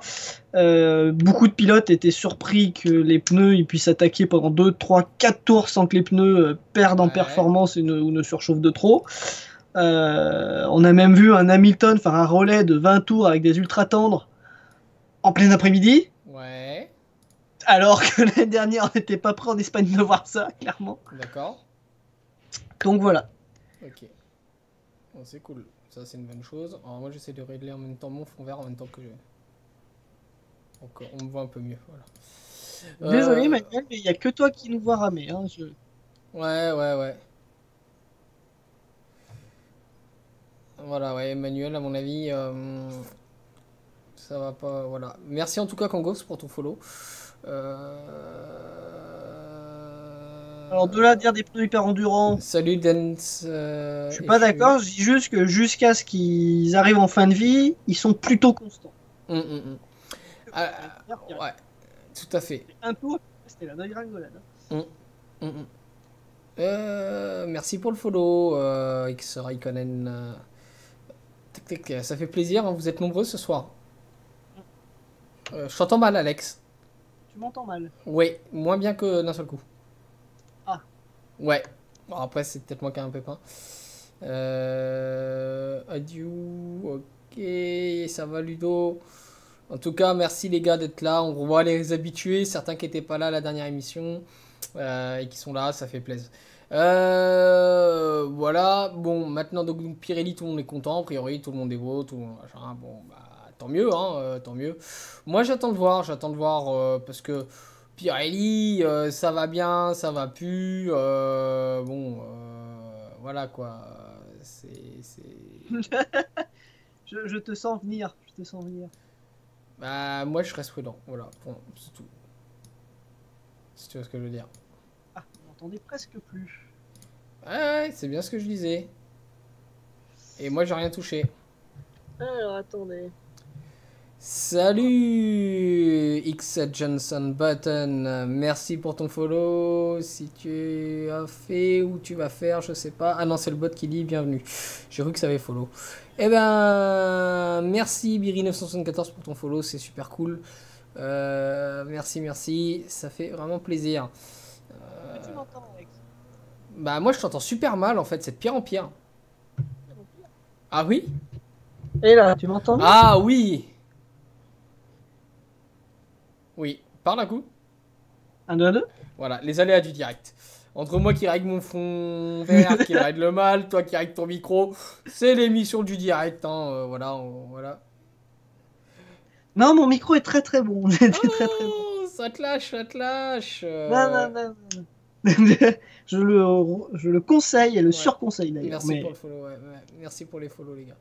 Beaucoup de pilotes étaient surpris que les pneus ils puissent attaquer pendant 2, 3, 4 tours sans que les pneus perdent en performance ou ne surchauffent de trop. On a même vu un Hamilton faire un relais de 20 tours avec des ultra tendres en plein après-midi. Ouais. Alors que l'année dernière, on n'était pas prêt en Espagne de voir ça, clairement. D'accord. Donc voilà. Ok. Bon, c'est cool. Ça, c'est une bonne chose. Alors, moi, j'essaie de régler en même temps mon fond vert en même temps que je. Donc, on me voit un peu mieux. Voilà. Désolé, Manuel, mais il n'y a que toi qui nous vois ramer. Hein, Ouais. Voilà, ouais, Emmanuel, à mon avis, ça va pas. Voilà. Merci en tout cas, Kangos, pour ton follow. Alors de là à dire des pneus hyper endurants, Salut Dance. je suis pas d'accord. Je dis juste que jusqu'à ce qu'ils arrivent en fin de vie, ils sont plutôt constants. Ouais, tout à fait. Un tour, c'était la dégringolade. Merci pour le follow, X Raikkonen. Ça fait plaisir, hein, vous êtes nombreux ce soir. Je t'entends mal, Alex. Tu m'entends mal? Oui, moins bien que d'un seul coup. Ah. Ouais. Bon, après, c'est peut-être moi qui ai un pépin. Adieu. Ok, ça va, Ludo. En tout cas, merci les gars d'être là. On revoit les habitués, certains qui n'étaient pas là à la dernière émission et qui sont là, ça fait plaisir. Voilà. Bon, maintenant, donc Pirelli, tout le monde est content. A priori, tout le monde est beau, tout le monde machin. Bon, bah, tant mieux, hein, tant mieux. Moi, j'attends de voir, parce que Pirelli, ça va bien, ça va plus. Voilà quoi. Je te sens venir, Bah, moi, je reste prudent. Voilà, bon, c'est tout. Si tu vois ce que je veux dire. Ah, on n'entendait presque plus. Ouais, c'est bien ce que je disais. Et moi, j'ai rien touché. Alors, attendez. Salut X Johnson Button, merci pour ton follow. Si tu as fait ou tu vas faire, je sais pas. Ah non, c'est le bot qui dit bienvenue. J'ai cru que ça avait follow. Eh ben, merci Biri974 pour ton follow, c'est super cool. Merci, ça fait vraiment plaisir. Tu m'entends, Alex? Bah moi je t'entends super mal en fait, c'est de pire en pire. Ah oui? Et là, tu m'entends? Ah oui! Oui, parle un coup. 1, 2, 2. Voilà, les aléas du direct. Entre moi qui règle mon fond vert, qui règle le mal, toi qui règle ton micro, c'est l'émission du direct, hein, voilà. Non, mon micro est très très bon. Très bon. Ça te lâche. Non. je le conseille et le surconseille d'ailleurs. Merci pour le follow, merci pour les follow les gars.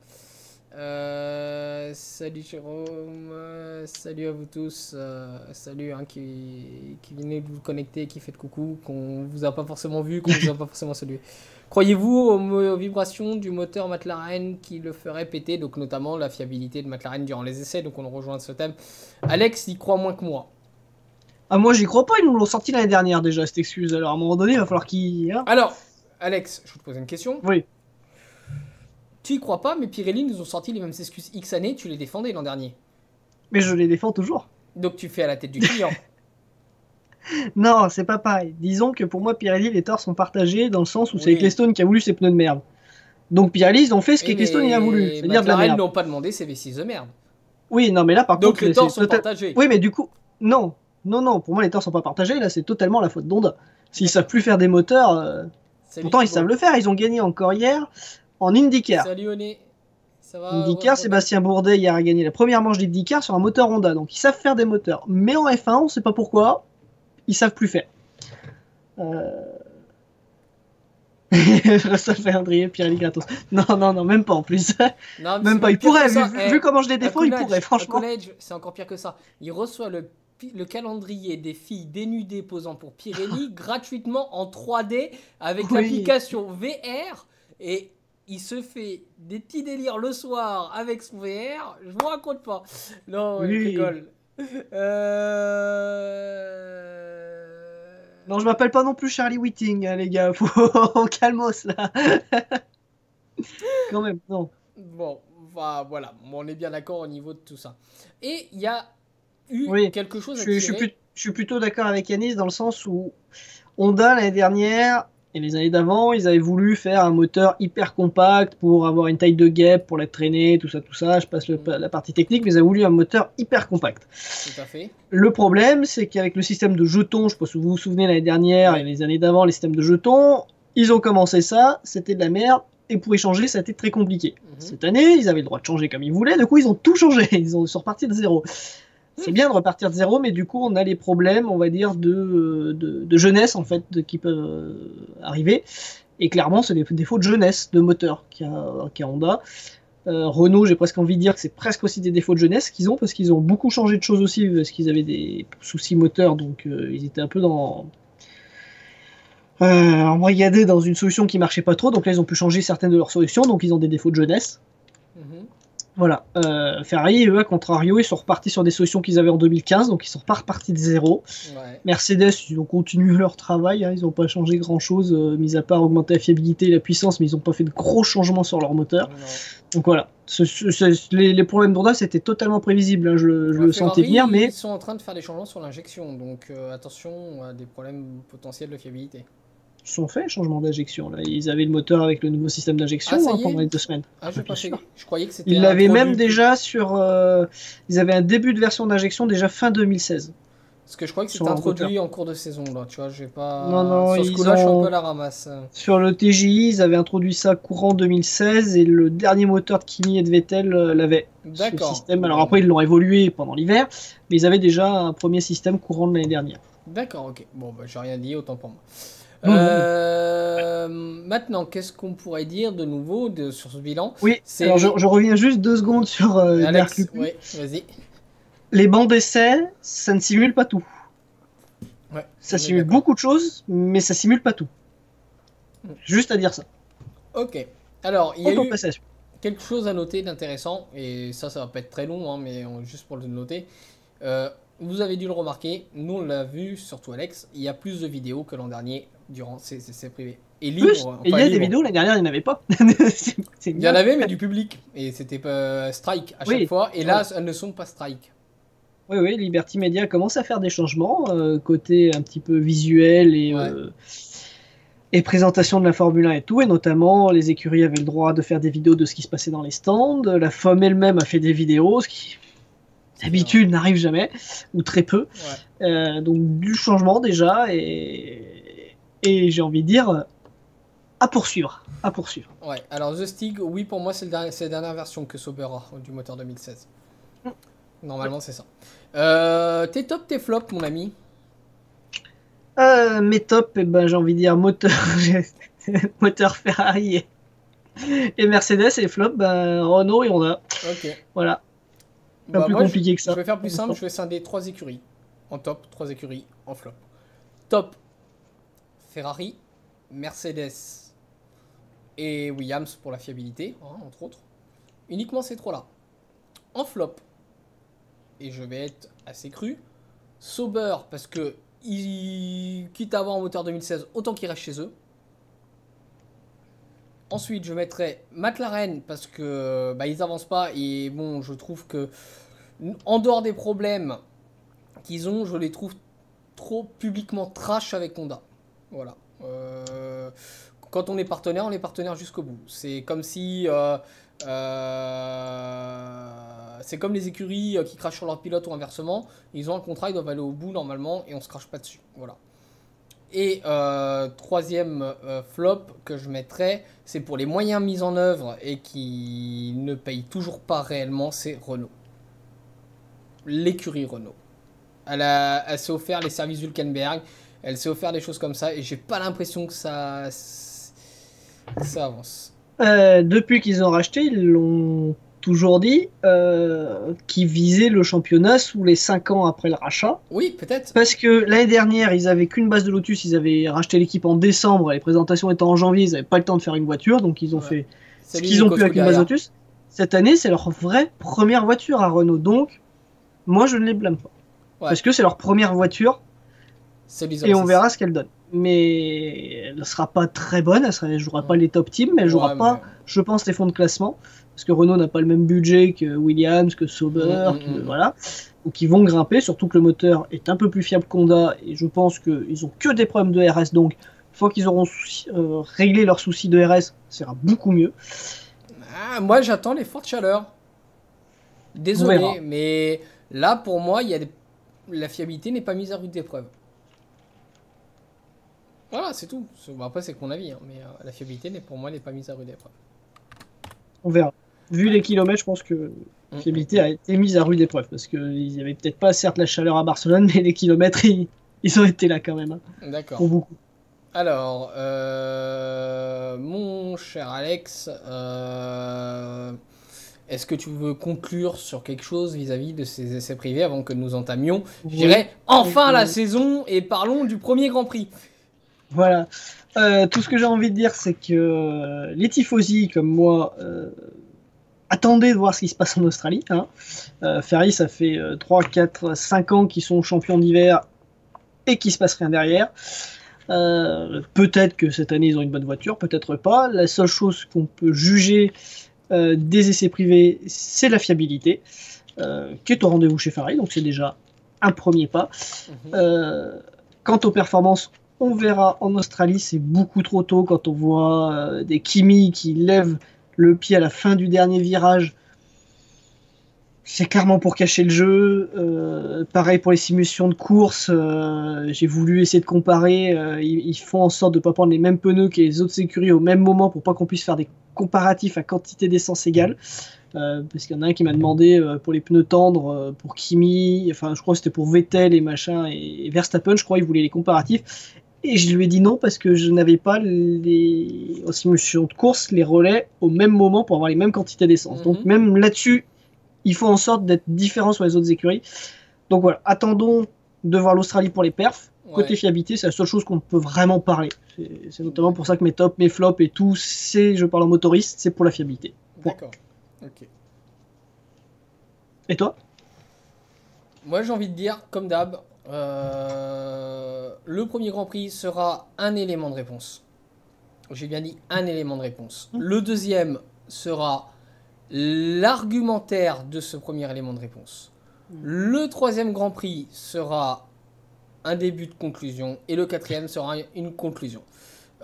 Salut Jérôme, salut à vous tous, salut qui venez de vous connecter, qui fait coucou, qu'on vous a pas forcément vu, qu'on vous a pas forcément salué. Croyez-vous aux vibrations du moteur McLaren qui le ferait péter, donc notamment la fiabilité de McLaren durant les essais, donc on rejoint ce thème. Alex y croit moins que moi. Ah moi j'y crois pas, ils nous l'ont sorti l'année dernière déjà cette excuse, alors à un moment donné il va falloir qu'il... Hein. Alors, Alex, je vais te poser une question. Oui. Tu y crois pas, mais Pirelli nous ont sorti les mêmes excuses X années, tu les défendais l'an dernier. Mais je les défends toujours. Donc tu fais à la tête du client. Non, c'est pas pareil. Disons que pour moi Pirelli, les torts sont partagés dans le sens où c'est Ecclestone qui a voulu ses pneus de merde. Donc Pirelli, ils ont fait ce qu'Ecclestone il a voulu, c'est-à-dire de la merde. Ils n'ont pas demandé ses V6 de merde. Oui, non mais là par contre... Donc les torts sont partagés. Oui mais du coup, non, pour moi les torts sont pas partagés, là c'est totalement la faute d'Honda. S'ils savent plus faire des moteurs, pourtant ils savent le faire, ils ont gagné encore hier en IndyCar. Salut Oné. Ça va, IndyCar, Sébastien Bourdet hier a gagné la première manche d'IndyCar sur un moteur Honda, donc ils savent faire des moteurs. Mais en F1, on sait pas pourquoi, ils savent plus faire. Ça fait André, Pirelli gratos. Non, même pas en plus. Non, même pas, il pourrait, vu comment je les défends, il pourrait, franchement. C'est encore pire que ça. Il reçoit le calendrier des filles dénudées posant pour Pirelli gratuitement en 3D avec l'application VR et il se fait des petits délires le soir avec son VR. Je vous raconte pas. Non, je rigole. Non, je m'appelle pas non plus Charlie Whiting, hein, les gars. Faut calmos là. Quand même, non. Bon, voilà, on est bien d'accord au niveau de tout ça. Et il y a eu Oui, quelque chose à je tirer. suis plutôt d'accord avec Yanis dans le sens où Honda l'année dernière et les années d'avant, ils avaient voulu faire un moteur hyper compact pour avoir une taille de guêpe, pour la traîner, tout ça, tout ça. Je passe la partie technique, mais ils avaient voulu un moteur hyper compact. Tout à fait. Le problème, c'est qu'avec le système de jetons, je sais pas si vous vous souvenez l'année dernière Ouais. et les années d'avant, les systèmes de jetons, ils ont commencé ça, c'était de la merde. Et pour y changer, ça a été très compliqué. Cette année, ils avaient le droit de changer comme ils voulaient, du coup, ils ont tout changé. Ils sont repartis de zéro. C'est bien de repartir de zéro, mais du coup, on a les problèmes, on va dire, de jeunesse, en fait, qui peuvent arriver. Et clairement, c'est des défauts de jeunesse, de moteur qu'a Honda. Renault, j'ai presque envie de dire que c'est presque aussi des défauts de jeunesse qu'ils ont, parce qu'ils ont beaucoup changé de choses aussi, parce qu'ils avaient des soucis moteurs, donc ils étaient un peu embrigadés dans une solution qui marchait pas trop, donc là ils ont pu changer certaines de leurs solutions, donc ils ont des défauts de jeunesse. Voilà. Ferrari, eux, à contrario, ils sont repartis sur des solutions qu'ils avaient en 2015, donc ils sont pas repartis de zéro. Ouais. Mercedes, ils ont continué leur travail, hein, ils n'ont pas changé grand-chose, mis à part augmenter la fiabilité et la puissance, mais ils n'ont pas fait de gros changements sur leur moteur. Non. Donc voilà. Les problèmes d'Honda, c'était totalement prévisible, hein, je le sentais venir, mais Ils sont en train de faire des changements sur l'injection, donc attention à des problèmes potentiels de fiabilité. ils sont faits, changement d'injection. Là. Ils avaient le moteur avec le nouveau système d'injection pendant les 2 semaines. Ah, je croyais que c'était. Ils l'avaient même déjà sur. Ils avaient un début de version d'injection déjà fin 2016. Parce que je croyais que c'était introduit en cours de saison, là. Tu vois, j'ai pas. Non, sur ce coup-là, je suis un peu à la ramasse. Sur le TGI, ils avaient introduit ça courant 2016 et le dernier moteur de Kimi et de Vettel l'avait. D'accord. Ce système. Alors après, ils l'ont évolué pendant l'hiver, mais ils avaient déjà un premier système courant de l'année dernière. D'accord, ok. Bon, bah, j'ai rien dit, autant pour moi. Maintenant, qu'est-ce qu'on pourrait dire de nouveau sur ce bilan? Oui, alors je reviens juste 2 secondes sur Alex, oui, vas-y. Les bancs d'essai, ça ne simule pas tout. Ouais, ça simule beaucoup de choses, mais ça simule pas tout. Juste à dire ça. Ok. Alors, il y a eu quelque chose à noter d'intéressant, et ça va pas être très long, hein, mais juste pour le noter. Vous avez dû le remarquer, nous on l'a vu, surtout Alex, il y a plus de vidéos que l'an dernier durant ces privés. Et libre, enfin, il y a des vidéos, l'année dernière il n'y en avait pas. Il y en avait, mais du public. Et c'était pas strike à chaque fois. Et là, elles ne sont pas strike. Oui, Liberty Media commence à faire des changements, côté un petit peu visuel et présentation de la Formule 1 et tout. Et notamment, les écuries avaient le droit de faire des vidéos de ce qui se passait dans les stands. La FOM elle-même a fait des vidéos, ce qui... d'habitude n'arrive jamais, ou très peu. Donc du changement déjà, et j'ai envie de dire, à poursuivre. Ouais, alors The Stig, oui, pour moi c'est la dernière version que Sauber a du moteur 2016. Normalement c'est ça. Tes top, tes flops, mon ami? Mes tops, j'ai envie de dire moteur, moteur Ferrari et Mercedes, et flop, Renault et Honda. Ok. Voilà. Pas plus compliqué que ça. Je vais faire plus simple, je vais scinder 3 écuries. En top, 3 écuries en flop. Top, Ferrari, Mercedes et Williams pour la fiabilité, hein, entre autres. Uniquement ces 3-là. En flop, et je vais être assez cru, Sauber, parce que quitte à avoir un moteur 2016, autant qu'il reste chez eux. Ensuite, je mettrai McLaren parce que ils avancent pas et bon, je trouve que en dehors des problèmes qu'ils ont, je les trouve trop publiquement trash avec Honda. Voilà. Quand on est partenaire jusqu'au bout. C'est comme si c'est comme les écuries qui crachent sur leur pilote ou inversement. Ils ont un contrat, ils doivent aller au bout normalement et on se crache pas dessus. Voilà. Et troisième flop que je mettrais, c'est pour les moyens mis en œuvre et qui ne payent toujours pas réellement, c'est Renault. L'écurie Renault. Elle s'est offert les services Hülkenberg, elle s'est offert des choses comme ça et j'ai pas l'impression que ça avance. Depuis qu'ils ont racheté, ils l'ont toujours dit, qu'ils visaient le championnat sous les 5 ans après le rachat. Oui, peut-être. Parce que l'année dernière, ils avaient qu'une base de Lotus, ils avaient racheté l'équipe en décembre, les présentations étant en janvier, ils n'avaient pas le temps de faire une voiture, donc ils ont fait ce qu'ils ont pu avec une base Lotus. Cette année, c'est leur vraie première voiture à Renault, donc moi je ne les blâme pas. Ouais. Parce que c'est leur première voiture et on verra ce qu'elle donne. Mais elle ne sera pas très bonne, elle ne jouera pas les top teams, mais elle jouera pas, je pense, les fonds de classement. Parce que Renault n'a pas le même budget que Williams, que Sauber, voilà. Donc ils vont grimper, surtout que le moteur est un peu plus fiable qu'Honda, et je pense qu'ils ont que des problèmes de RS, donc une fois qu'ils auront réglé leurs soucis de RS, ça ira beaucoup mieux. Ah, moi j'attends les fortes chaleurs. Désolé, mais là pour moi, la fiabilité n'est pas mise à rude épreuve. Voilà, c'est tout. Après, c'est mon avis, hein, mais la fiabilité, pour moi, n'est pas mise à rude épreuve. On verra. Vu les kilomètres, je pense que la fiabilité a été mise à rude épreuve, parce qu'ils n'y avaient peut-être pas, certes, la chaleur à Barcelone, mais les kilomètres, ils ont été là quand même. Hein, d'accord. Pour beaucoup. Alors, mon cher Alex, est-ce que tu veux conclure sur quelque chose vis-à-vis de ces essais privés avant que nous entamions, je dirais, enfin la saison et parlons du premier Grand Prix. Voilà. Tout ce que j'ai envie de dire, c'est que les tifosi, comme moi, attendaient de voir ce qui se passe en Australie. Hein. Ferrari, ça fait 3, 4, 5 ans qu'ils sont champions d'hiver et qu'il se passe rien derrière. Peut-être que cette année, ils ont une bonne voiture, peut-être pas. La seule chose qu'on peut juger des essais privés, c'est la fiabilité, qui est au rendez-vous chez Ferrari, donc c'est déjà un premier pas. Quant aux performances, on verra en Australie, c'est beaucoup trop tôt quand on voit des Kimi qui lèvent le pied à la fin du dernier virage. C'est clairement pour cacher le jeu. Pareil pour les simulations de course. J'ai voulu essayer de comparer. Ils font en sorte de ne pas prendre les mêmes pneus que les autres écuries au même moment pour pas qu'on puisse faire des comparatifs à quantité d'essence égale. Parce qu'il y en a un qui m'a demandé pour les pneus tendres, pour Kimi, enfin je crois que c'était pour Vettel et machin, et Verstappen, je crois, il voulait les comparatifs. Et je lui ai dit non parce que je n'avais pas en simulation de course les relais au même moment pour avoir les mêmes quantités d'essence. Donc même là-dessus, il faut en sorte d'être différent sur les autres écuries. Donc voilà, attendons de voir l'Australie pour les perfs. Côté fiabilité, c'est la seule chose qu'on peut vraiment parler. C'est notamment pour ça que mes tops, mes flops et tout, je parle en motoriste, c'est pour la fiabilité. D'accord. Ok. Et toi? Moi j'ai envie de dire, comme d'hab, le premier Grand Prix sera un élément de réponse. J'ai bien dit un élément de réponse. Le deuxième sera l'argumentaire de ce premier élément de réponse. Le troisième Grand Prix sera un début de conclusion et le quatrième sera une conclusion.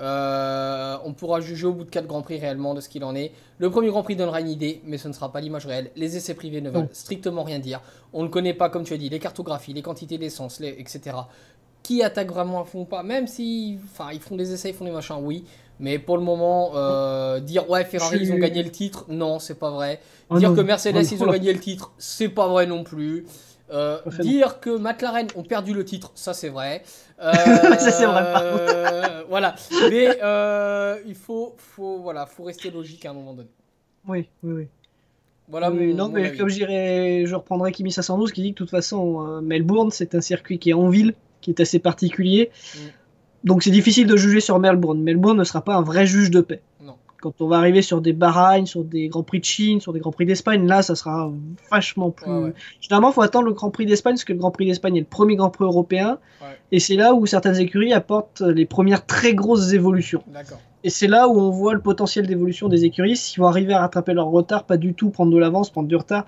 On pourra juger au bout de 4 Grands Prix réellement de ce qu'il en est. Le premier Grand Prix donnera une idée, mais ce ne sera pas l'image réelle. Les essais privés ne veulent strictement rien dire. On ne connaît pas, comme tu as dit, les cartographies, les quantités d'essence, etc. Qui attaque vraiment à fond ou pas, même si ils font des essais, ils font des machins, oui. Mais pour le moment, dire ouais, Ferrari, ils ont gagné le titre, non, c'est pas vrai. Dire que Mercedes, ils ont gagné le titre, c'est pas vrai non plus. Dire que McLaren ont perdu le titre, ça c'est vrai. Ça c'est vrai. Voilà. Mais il faut rester logique à un moment donné. Oui. Voilà. Non, mais comme je reprendrai Kimi 512 qui dit que de toute façon, Melbourne, c'est un circuit qui est en ville, qui est assez particulier. Donc c'est difficile de juger sur Melbourne. Melbourne ne sera pas un vrai juge de paix. Non. Quand on va arriver sur des Bahreïn, sur des Grands Prix de Chine, sur des Grands Prix d'Espagne, là, ça sera vachement plus... Généralement, il faut attendre le Grand Prix d'Espagne, parce que le Grand Prix d'Espagne est le premier Grand Prix européen. Et c'est là où certaines écuries apportent les premières très grosses évolutions. D'accord. Et c'est là où on voit le potentiel d'évolution des écuries, s'ils vont arriver à rattraper leur retard, pas du tout prendre de l'avance, prendre du retard.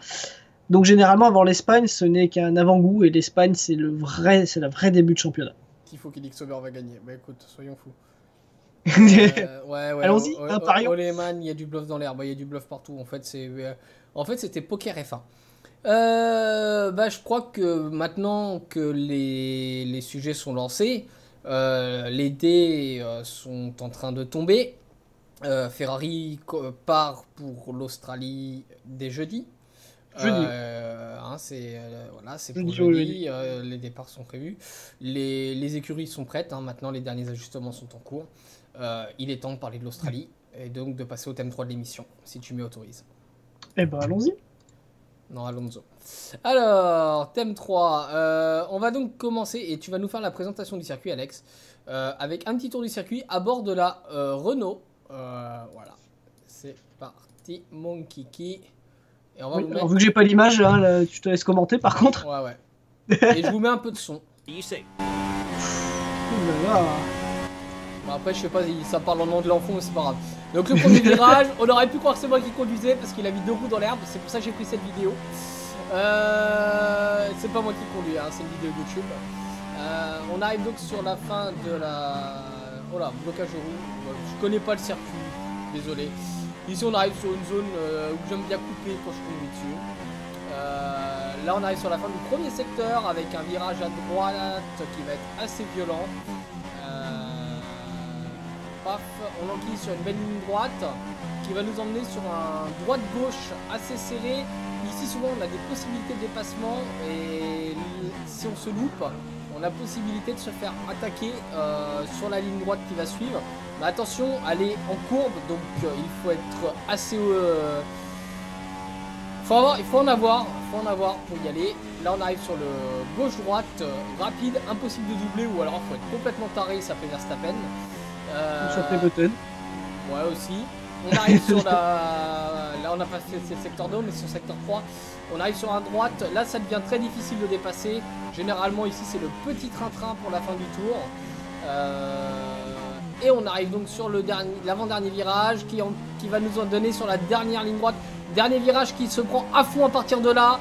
Donc généralement, avant l'Espagne, ce n'est qu'un avant-goût, et l'Espagne, c'est le vrai début de championnat. Qu'il faut qu'il dit que Sauber va gagner. Bah écoute, soyons fous. Allons-y, parions. Oleman, il y a du bluff dans l'air, il y a du bluff partout. En fait, c'était poker F1. Je crois que maintenant que les sujets sont lancés, les dés sont en train de tomber. Ferrari part pour l'Australie dès jeudi. C'est pour jeudi. Les départs sont prévus. Les écuries sont prêtes. Maintenant, les derniers ajustements sont en cours. Il est temps de parler de l'Australie et donc de passer au thème 3 de l'émission, si tu m'y autorises. Eh ben, allons-y. Non, Alonso. Alors, thème 3. On va donc commencer et tu vas nous faire la présentation du circuit, Alex, avec un petit tour du circuit à bord de la Renault. Voilà. C'est parti, mon kiki. Et on va Oui, vous alors, mettre... vu que j'ai pas l'image, hein, là, je te laisse commenter par contre. Ouais, ouais. Et je vous mets un peu de son. Ouh là là. Bon, après, je sais pas, ça parle en nom de l'enfant, mais c'est pas grave. Donc, le premier virage, on aurait pu croire que c'est moi qui conduisais parce qu'il a mis 2 roues dans l'herbe. C'est pour ça que j'ai pris cette vidéo. C'est pas moi qui conduis, hein, c'est une vidéo YouTube. On arrive donc sur la fin de la... Oh là, blocage de roue. Je connais pas le circuit, désolé. Ici, on arrive sur une zone où j'aime bien couper quand je conduis dessus. Là, on arrive sur la fin du premier secteur avec un virage à droite qui va être assez violent. Paf, on enquille sur une belle ligne droite qui va nous emmener sur un droite-gauche assez serré. Ici, souvent, on a des possibilités de dépassement et si on se loupe, on a possibilité de se faire attaquer sur la ligne droite qui va suivre. Mais attention, elle est en courbe, donc il faut être assez... il faut en avoir pour y aller. Là, on arrive sur le gauche-droite rapide, impossible de doubler ou alors il faut être complètement taré, ça fait Verstappen. Ça fait Button. Ouais, aussi. On arrive sur la... Là, on a passé le secteur 2, mais sur le secteur 3. On arrive sur un droite. Là, ça devient très difficile de dépasser. Généralement, ici, c'est le petit train-train pour la fin du tour. Et on arrive donc sur l'avant-dernier virage qui va nous en donner sur la dernière ligne droite. Dernier virage qui se prend à fond à partir de là.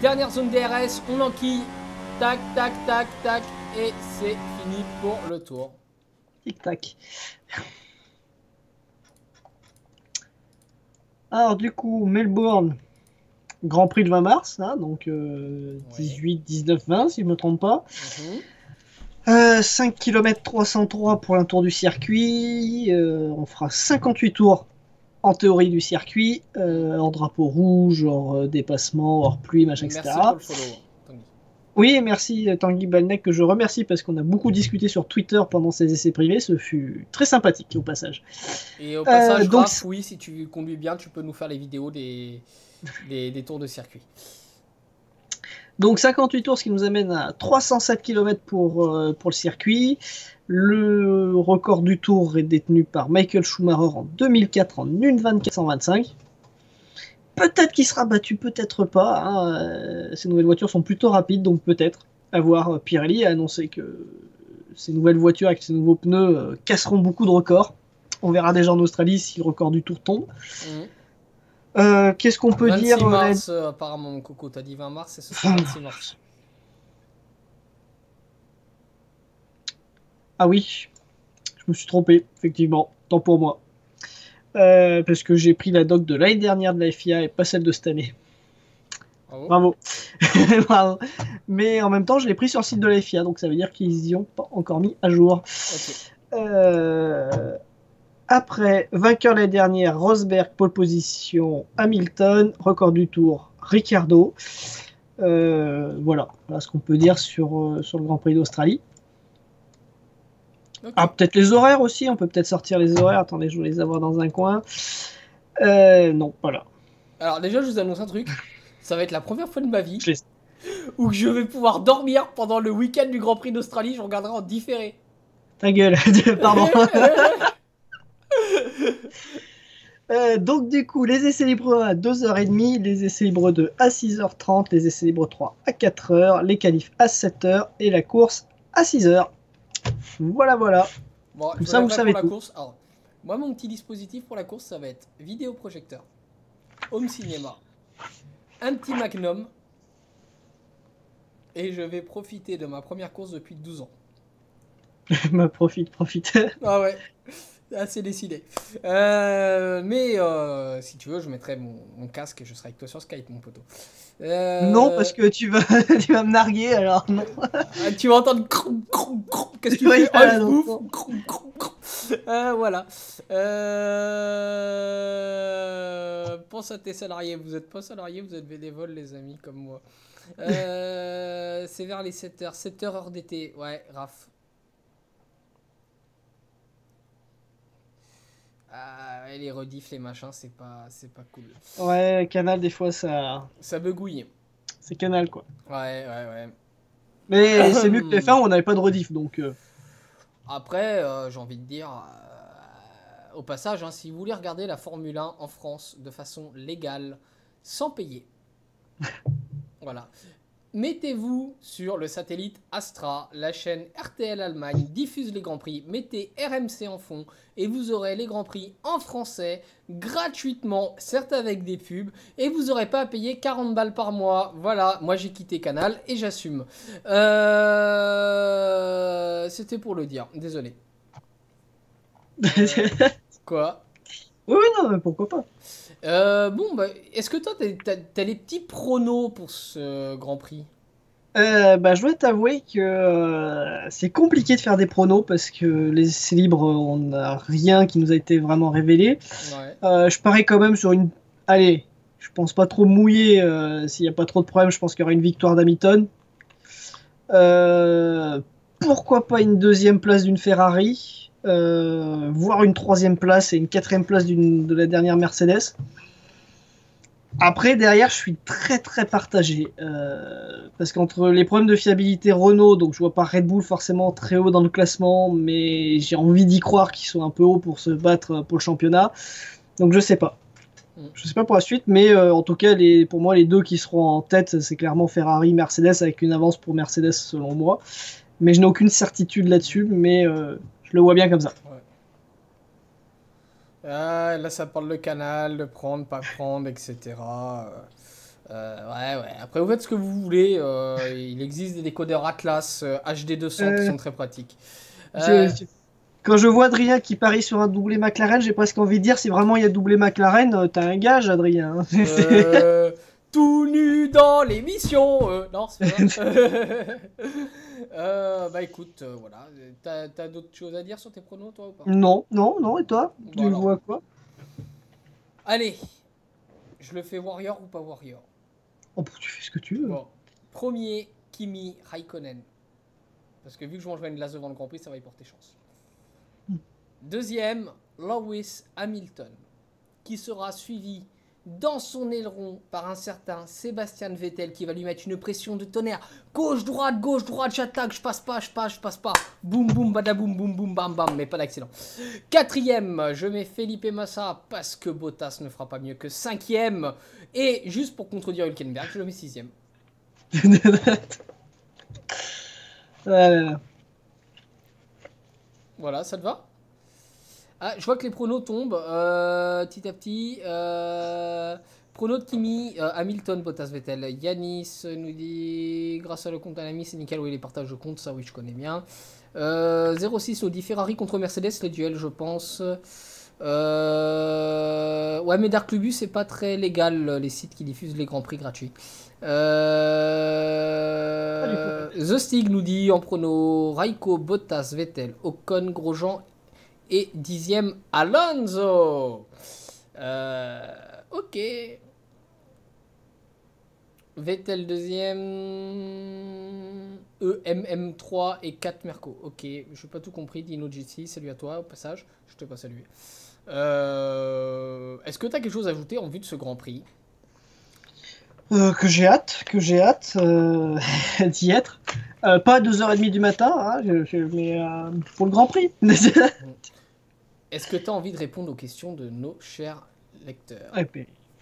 Dernière zone DRS. On enquille. Tac, tac, tac, tac. Et c'est fini pour le tour. Tic-tac. Alors du coup, Melbourne, Grand Prix le 20 mars, hein, donc 18, 19, 20 si je ne me trompe pas. 5 km 303 pour un tour du circuit. On fera 58 tours en théorie du circuit, hors drapeau rouge, hors dépassement, hors pluie, machin, etc. Merci pour le follow. Oui, merci Tanguy Balnec, que je remercie parce qu'on a beaucoup discuté sur Twitter pendant ces essais privés. Ce fut très sympathique au passage. Et au passage, donc, Raph, oui, si tu conduis bien, tu peux nous faire les vidéos des tours de circuit. Donc 58 tours, ce qui nous amène à 307 km pour le circuit. Le record du tour est détenu par Michael Schumacher en 2004 en 1:24.125. Peut-être qu'il sera battu, peut-être pas. Hein. Ces nouvelles voitures sont plutôt rapides, donc peut-être. À voir. Pirelli a annoncé que ces nouvelles voitures avec ces nouveaux pneus casseront beaucoup de records. On verra déjà en Australie si le record du tour tombe. Qu'est-ce qu'on peut 26 dire mars, apparemment, mon coco, t'as dit 20 mars et ce sera 26 mars. Ah oui, je me suis trompé, effectivement. Tant pour moi. Parce que j'ai pris la doc de l'année dernière de la FIA et pas celle de cette année. Bravo. Bravo. Bravo. Mais en même temps, je l'ai pris sur le site de la FIA, donc ça veut dire qu'ils y ont pas encore mis à jour. Okay. Après, vainqueur l'année dernière, Rosberg, pole position, Hamilton, record du tour, Ricciardo. Voilà ce qu'on peut dire sur le Grand Prix d'Australie. Okay. Ah, peut-être les horaires aussi, on peut peut-être sortir les horaires. Attendez, je vais les avoir dans un coin. Non, voilà. Alors déjà, je vous annonce un truc. Ça va être la première fois de ma vie où je vais pouvoir dormir pendant le week-end du Grand Prix d'Australie. Je regarderai en différé. Ta gueule, pardon. Donc du coup, les essais libres 1 à 2h30, les essais libres 2 à 6h30, les essais libres 3 à 4h, les qualifs à 7h et la course à 6h. Voilà. Bon, comme ça, vous savez tout. Course. Alors, moi, mon petit dispositif pour la course, ça va être vidéoprojecteur, home cinéma, un petit Magnum, et je vais profiter de ma première course depuis 12 ans. Profite. Ah ouais, assez décidé. Mais si tu veux, je mettrai mon casque et je serai avec toi sur Skype, mon poteau. Non, parce que tu vas me narguer, alors non. Tu vas entendre... Qu'est-ce que tu fais? Voilà, voilà. Pense à tes salariés. Vous n'êtes pas salariés, vous êtes bénévoles, les amis, comme moi. C'est vers les 7h. 7h heure d'été. Ouais, Raph. Les rediffs, les machins, c'est pas cool. Ouais, Canal, des fois, ça begouille. C'est Canal, quoi. Ouais. Mais c'est mieux que TF1 où on n'avait pas de rediff, donc... Après, j'ai envie de dire... au passage, hein, si vous voulez regarder la Formule 1 en France de façon légale, sans payer. Voilà. Mettez-vous sur le satellite Astra, la chaîne RTL Allemagne diffuse les Grands Prix, mettez RMC en fond et vous aurez les Grands Prix en français, gratuitement, certes avec des pubs, et vous n'aurez pas à payer 40 balles par mois. Voilà, moi j'ai quitté Canal et j'assume. C'était pour le dire, désolé. Quoi? Oui, non, mais pourquoi pas. Bon, bah, est-ce que toi, t'as les petits pronos pour ce Grand Prix? Je dois t'avouer que c'est compliqué de faire des pronos parce que les essais libres, on n'a rien qui nous a été vraiment révélé. Ouais. Je parie quand même sur une. Allez, je pense pas trop mouiller. S'il n'y a pas trop de problèmes, je pense qu'il y aura une victoire d'Hamilton. Pourquoi pas une deuxième place d'une Ferrari, voire une troisième place et une quatrième place de la dernière Mercedes. Après, derrière, je suis très très partagé. Parce qu'entre les problèmes de fiabilité Renault, donc je vois pas Red Bull forcément très haut dans le classement, mais j'ai envie d'y croire qu'ils sont un peu hauts pour se battre pour le championnat. Donc je sais pas. Je sais pas pour la suite, mais en tout cas, pour moi, les deux qui seront en tête, c'est clairement Ferrari, Mercedes, avec une avance pour Mercedes selon moi. Mais je n'ai aucune certitude là-dessus, mais je le vois bien comme ça. Ouais. Ah, là, ça parle de Canal, de prendre, pas prendre, etc. Ouais. Après, vous faites ce que vous voulez. Il existe des décodeurs Atlas HD200 qui sont très pratiques. Quand je vois Adrien qui parie sur un doublé McLaren, j'ai presque envie de dire, si vraiment il y a doublé McLaren, t'as un gage, Adrien. Tout nu dans l'émission. Non, c'est vrai. Bah écoute, voilà. T'as d'autres choses à dire sur tes pronos, toi, ou pas? Non, et toi? Tu alors. vois quoi? Allez, je le fais Warrior ou pas Warrior? Oh, tu fais ce que tu veux. Bon. Premier, Kimi Raikkonen. Parce que vu que je mange une glace devant le Grand Prix, ça va y porter chance. Deuxième, Lewis Hamilton, qui sera suivi dans son aileron par un certain Sébastien Vettel qui va lui mettre une pression de tonnerre. Gauche, droite, j'attaque, je passe pas. Boum, boum, badaboum, boum, boum, bam, bam, mais pas d'accident. Quatrième, je mets Felipe Massa parce que Bottas ne fera pas mieux que cinquième. Et juste pour contredire Hülkenberg, je le mets sixième. Voilà, ça te va? Ah, je vois que les pronos tombent petit à petit. Pronos de Kimi, Hamilton, Bottas, Vettel. Yanis nous dit grâce à le compte à l'ami, c'est nickel. Oui, les partages de compte, ça oui, je connais bien. 06 nous dit Ferrari contre Mercedes, les duels, je pense. Ouais, mais Dark Clubus, c'est pas très légal, les sites qui diffusent les grands prix gratuits. The Stig nous dit en prono Raiko, Bottas, Vettel, Ocon, Grosjean et 10e Alonso. Ok. Vettel 2e. EMM3 et 4 Merco. Ok, je n'ai pas tout compris. Dino GC, salut à toi au passage. Je t'ai pas salué. Est-ce que tu as quelque chose à ajouter en vue de ce Grand Prix? Que j'ai hâte d'y être. Pas à 2h30 du matin, hein, mais pour le Grand Prix. Est-ce que tu as envie de répondre aux questions de nos chers lecteurs?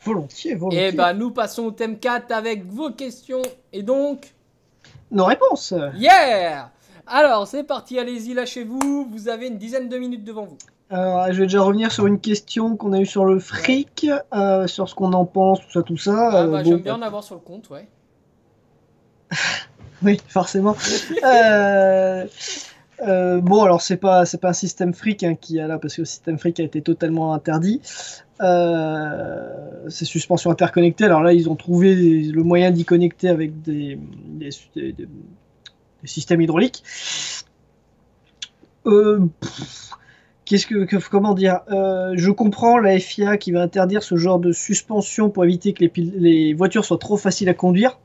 Volontiers. Eh ben, nous passons au thème 4 avec vos questions et donc... nos réponses. Yeah! Alors, c'est parti, allez-y, lâchez-vous. Vous avez une dizaine de minutes devant vous. Alors, je vais déjà revenir sur une question qu'on a eue sur le fric, sur ce qu'on en pense, tout ça. J'aime bien en avoir sur le compte, ouais. Oui, forcément. Bon, alors c'est pas un système fric qui est là, parce que le système fric a été totalement interdit. C'est suspension interconnectée. Alors là, ils ont trouvé le moyen d'y connecter avec des systèmes hydrauliques. Comment dire, je comprends la FIA qui va interdire ce genre de suspension pour éviter que les voitures soient trop faciles à conduire.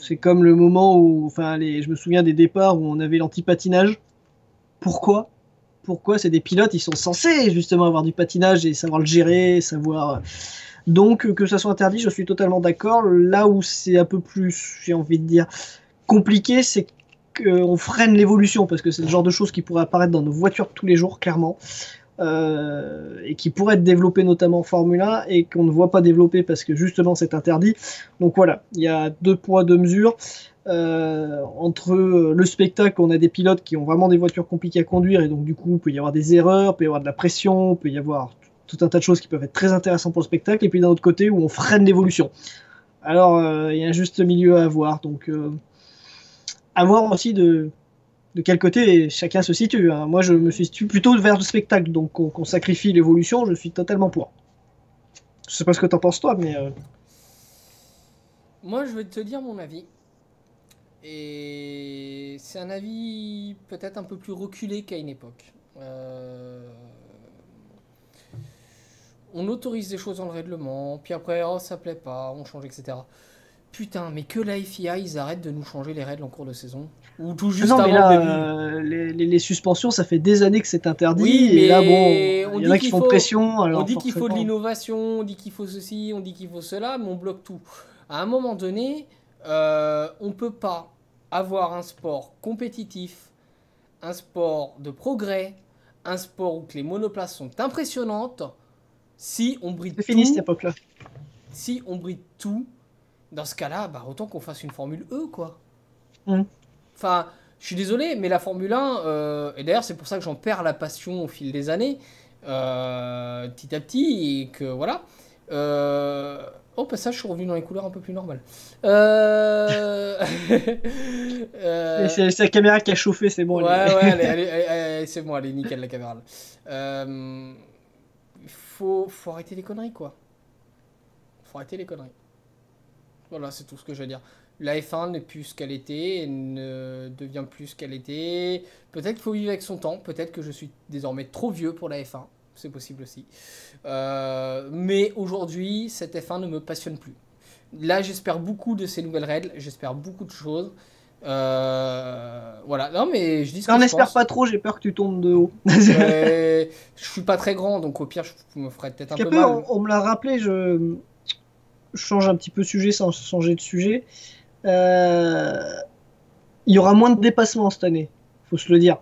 C'est comme le moment où, je me souviens des départs où on avait l'anti-patinage. Pourquoi c'est des pilotes, ils sont censés justement avoir du patinage et savoir le gérer, savoir. Donc que ça soit interdit, je suis totalement d'accord. Là où c'est un peu plus, j'ai envie de dire, compliqué, c'est qu'on freine l'évolution, parce que c'est le genre de choses qui pourrait apparaître dans nos voitures tous les jours, clairement. et qui pourrait être développé notamment en Formule 1 et qu'on ne voit pas développer parce que justement c'est interdit. Donc voilà, il y a 2 poids 2 mesures. Entre le spectacle, on a des pilotes qui ont vraiment des voitures compliquées à conduire et donc du coup il peut y avoir des erreurs, il peut y avoir de la pression, il peut y avoir tout un tas de choses qui peuvent être très intéressantes pour le spectacle, et puis d'un autre côté où on freine l'évolution. Alors il y a un juste milieu à avoir, donc à voir aussi de quel côté chacun se situe. Hein. Moi je me situe plutôt vers le spectacle, donc qu'on sacrifie l'évolution, je suis totalement pour. Je sais pas ce que t'en penses toi, mais... Moi je vais te dire mon avis. Et c'est un avis peut-être un peu plus reculé qu'à une époque. On autorise des choses dans le règlement, puis après, oh, ça plaît pas, on change, etc. Putain, mais que la FIA, ils arrêtent de nous changer les règles en cours de saison. Ou tout juste non, mais avant là, le début. les suspensions, ça fait des années que c'est interdit. Oui, et là, bon, mais il y en a qui font pression. Alors on dit qu'il faut de forcément... l'innovation, on dit qu'il faut ceci, on dit qu'il faut cela, mais on bloque tout. À un moment donné, on peut pas avoir un sport compétitif, un sport de progrès, un sport où que les monoplaces sont impressionnantes, si on bride C'est fini tout, cette époque-là. si on bride tout, dans ce cas-là, bah, autant qu'on fasse une Formule E, quoi. Mm. Enfin, je suis désolé, mais la Formule 1, et d'ailleurs c'est pour ça que j'en perds la passion au fil des années, petit à petit, et que voilà. Au passage, je suis revenu dans les couleurs un peu plus normales. C'est la caméra qui a chauffé, c'est bon. Ouais, c'est bon, elle est nickel la caméra. Faut arrêter les conneries, quoi. Faut arrêter les conneries. Voilà, c'est tout ce que je veux dire. La F1 n'est plus ce qu'elle était, elle ne devient plus ce qu'elle était. Peut-être qu'il faut vivre avec son temps, peut-être que je suis désormais trop vieux pour la F1, c'est possible aussi. Mais aujourd'hui, cette F1 ne me passionne plus. Là, j'espère beaucoup de ces nouvelles règles, j'espère beaucoup de choses. Voilà, non mais je dis ce que on je n'espère pense. pas trop, j'ai peur que tu tombes de haut. Je suis pas très grand, donc au pire, je me ferais peut-être un peu mal. On me l'a rappelé, je change un petit peu de sujet sans changer de sujet. Il y aura moins de dépassements cette année, faut se le dire.